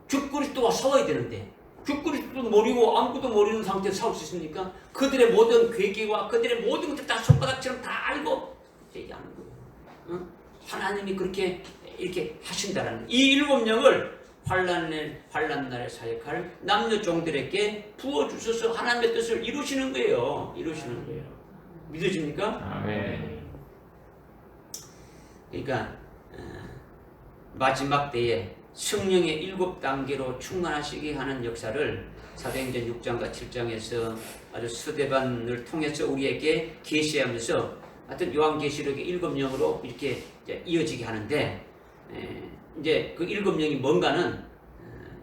적그리스도와 싸워야 되는데 적그리스도도 모르고 아무것도 모르는 상태에서 싸울 수 있습니까? 그들의 모든 괴계와 그들의 모든 것들 다 손바닥처럼 다 알고 얘기하는 거예요. 응? 하나님이 그렇게 이렇게 하신다라는 거예요. 이 일곱 영을 환란 날에 사역할 남녀 종들에게 부어주셔서 하나님의 뜻을 이루시는 거예요. 이루시는 거예요. 믿어집니까? 아멘. 그러니까 마지막 때에 성령의 일곱 단계로 충만하시게 하는 역사를 사도행전 6장과 7장에서 아주 스데반을 통해서 우리에게 계시하면서 하여튼 요한계시록의 일곱 영으로 이렇게 이어지게 하는데 이제 그 일곱 영이 뭔가는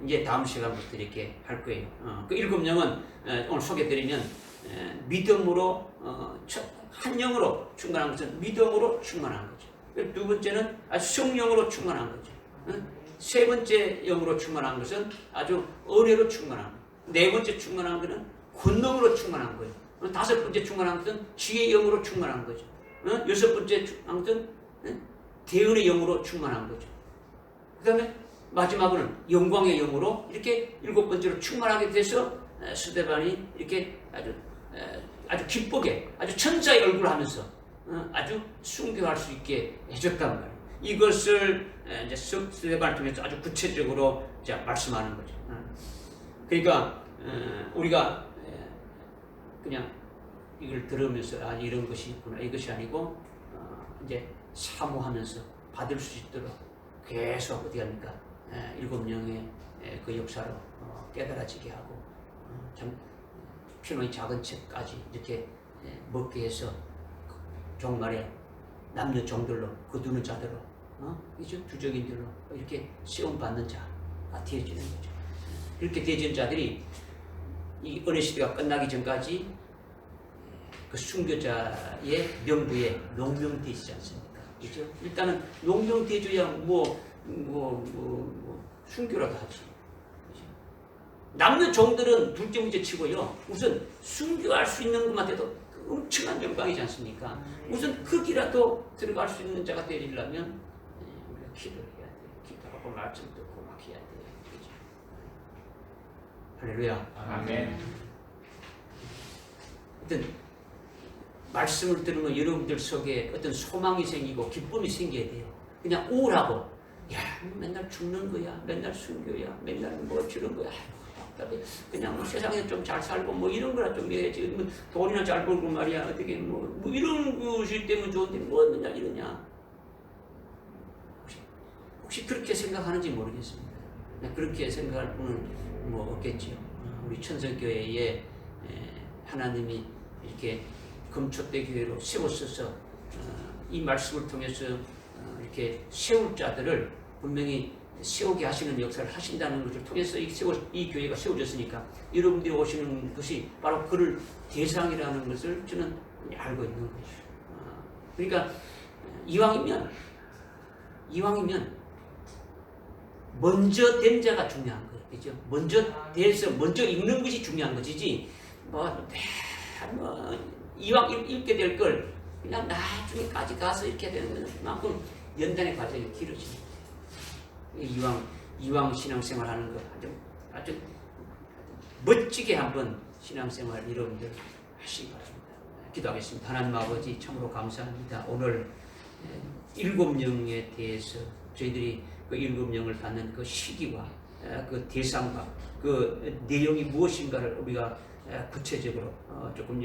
이제 다음 시간부터 이렇게 할 거예요. 그 일곱 영은 오늘 소개드리면 믿음으로 한 영으로 충만한 것은 믿음으로 충만한 거죠. 두 번째는 아주 성령으로 충만한 거죠. 세 번째 영으로 충만한 것은 아주 은혜로 충만한 거예요. 네 번째 충만한 것은 권능으로 충만한 거예요. 다섯 번째 충만한 것은 지혜의 영으로 충만한 거죠. 여섯 번째 충만한 것은 대언의 영으로 충만한 거죠. 그 다음에 마지막으로는 영광의 영으로 이렇게 일곱 번째로 충만하게 돼서 스데반이 이렇게 아주 기쁘게 아주 천사의 얼굴을 하면서 아주 순교할 수 있게 해줬단 말이에요. 이것을 이제 스데반을 통해서 아주 구체적으로 말씀하는 거죠. 그러니까 우리가 그냥 이걸 들으면서 이런 것이 있구나 이것이 아니고 이제 사모하면서 받을 수 있도록 계속 어디 합니까? 일곱 영의 그 역사로 깨달아지게 하고 참 피노의 작은 책까지 이렇게 먹게 해서 종말에 남녀 종들로 거두는 자들로 이제 주적인들로 이렇게 시험 받는 자가 되어지는 거죠. 이렇게 되어진 자들이 이 은혜 시대가 끝나기 전까지 그 순교자의 명부에 농명되지 않습니까? 그렇죠? 일단은 농명되줘야 순교라도 하지. 그렇죠? 남녀 종들은 둘째 문제 치고요. 우선 순교할 수 있는 것만 해도 엄청난 영광이지 않습니까? 우선 거기라도 들어갈 수 있는 자가 되려면 우리가 기도를 해야 돼. 기도하고 말씀 듣고 막 해야 돼. 그렇죠? 할렐루야. 아멘. 하여튼 말씀을 들으면 여러분들 속에 어떤 소망이 생기고 기쁨이 생겨야 돼요. 그냥 우울하고 야 맨날 죽는 거야, 맨날 순교야, 맨날 뭐 저런 거야. 그냥 뭐 세상에 좀 잘 살고 뭐 이런 거라 좀 해야지. 뭐 돈이나 잘 벌고 말이야. 어떻게 뭐 이런 것이 때문에 좋은데 뭐 맨날 이러냐. 혹시 그렇게 생각하는지 모르겠습니다. 그렇게 생각할 분은 뭐 없겠지요. 우리 천성교회에 하나님이 이렇게 금초대 교회로 세웠어서 이 말씀을 통해서 이렇게 세울 자들을 분명히 세우게 하시는 역사를 하신다는 것을 통해서 이 교회가 세워졌으니까 여러분들이 오시는 것이 바로 그를 대상이라는 것을 저는 알고 있는 거죠. 그러니까 이왕이면 먼저 된 자가 중요한 거예요. 그죠? 먼저 돼서 먼저 읽는 것이 중요한 것이지 이왕 읽게 될 걸 그냥 나중에까지 가서 이렇게 되는 만큼 연단의 과정이 길어집니다. 이왕 신앙생활 하는 거 아주 멋지게 한번 신앙생활 여러분들 하시기 바랍니다. 기도하겠습니다. 하나님 아버지 참으로 감사합니다. 오늘 일곱 영에 대해서 저희들이 그 일곱 영을 받는 그 시기와 그 대상과 그 내용이 무엇인가를 우리가 구체적으로 조금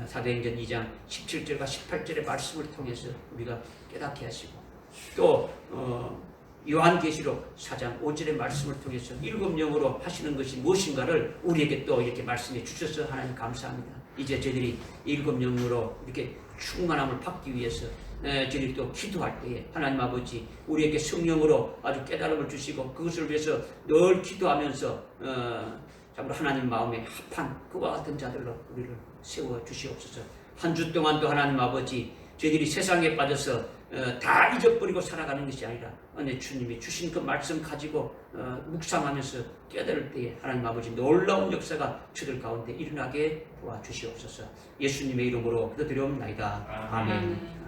사도행전 2장 17절과 18절의 말씀을 통해서 우리가 깨닫게 하시고 또 요한계시록 4장 5절의 말씀을 통해서 일곱 영으로 하시는 것이 무엇인가를 우리에게 또 이렇게 말씀해 주셔서 하나님 감사합니다. 이제 저희들이 일곱 영으로 이렇게 충만함을 받기 위해서 저희들이 또 기도할 때에 하나님 아버지 우리에게 성령으로 아주 깨달음을 주시고 그것을 위해서 늘 기도하면서 참으로 하나님 마음에 합한 그와 같은 자들로 우리를 세워 주시옵소서. 한 주 동안도 하나님 아버지 저희들이 세상에 빠져서 다 잊어버리고 살아가는 것이 아니라 주님이 주신 그 말씀 가지고 묵상하면서 깨달을 때에 하나님 아버지 놀라운 역사가 저들 가운데 일어나게 도와주시옵소서. 예수님의 이름으로 기도드리옵나이다. 아멘. 아멘.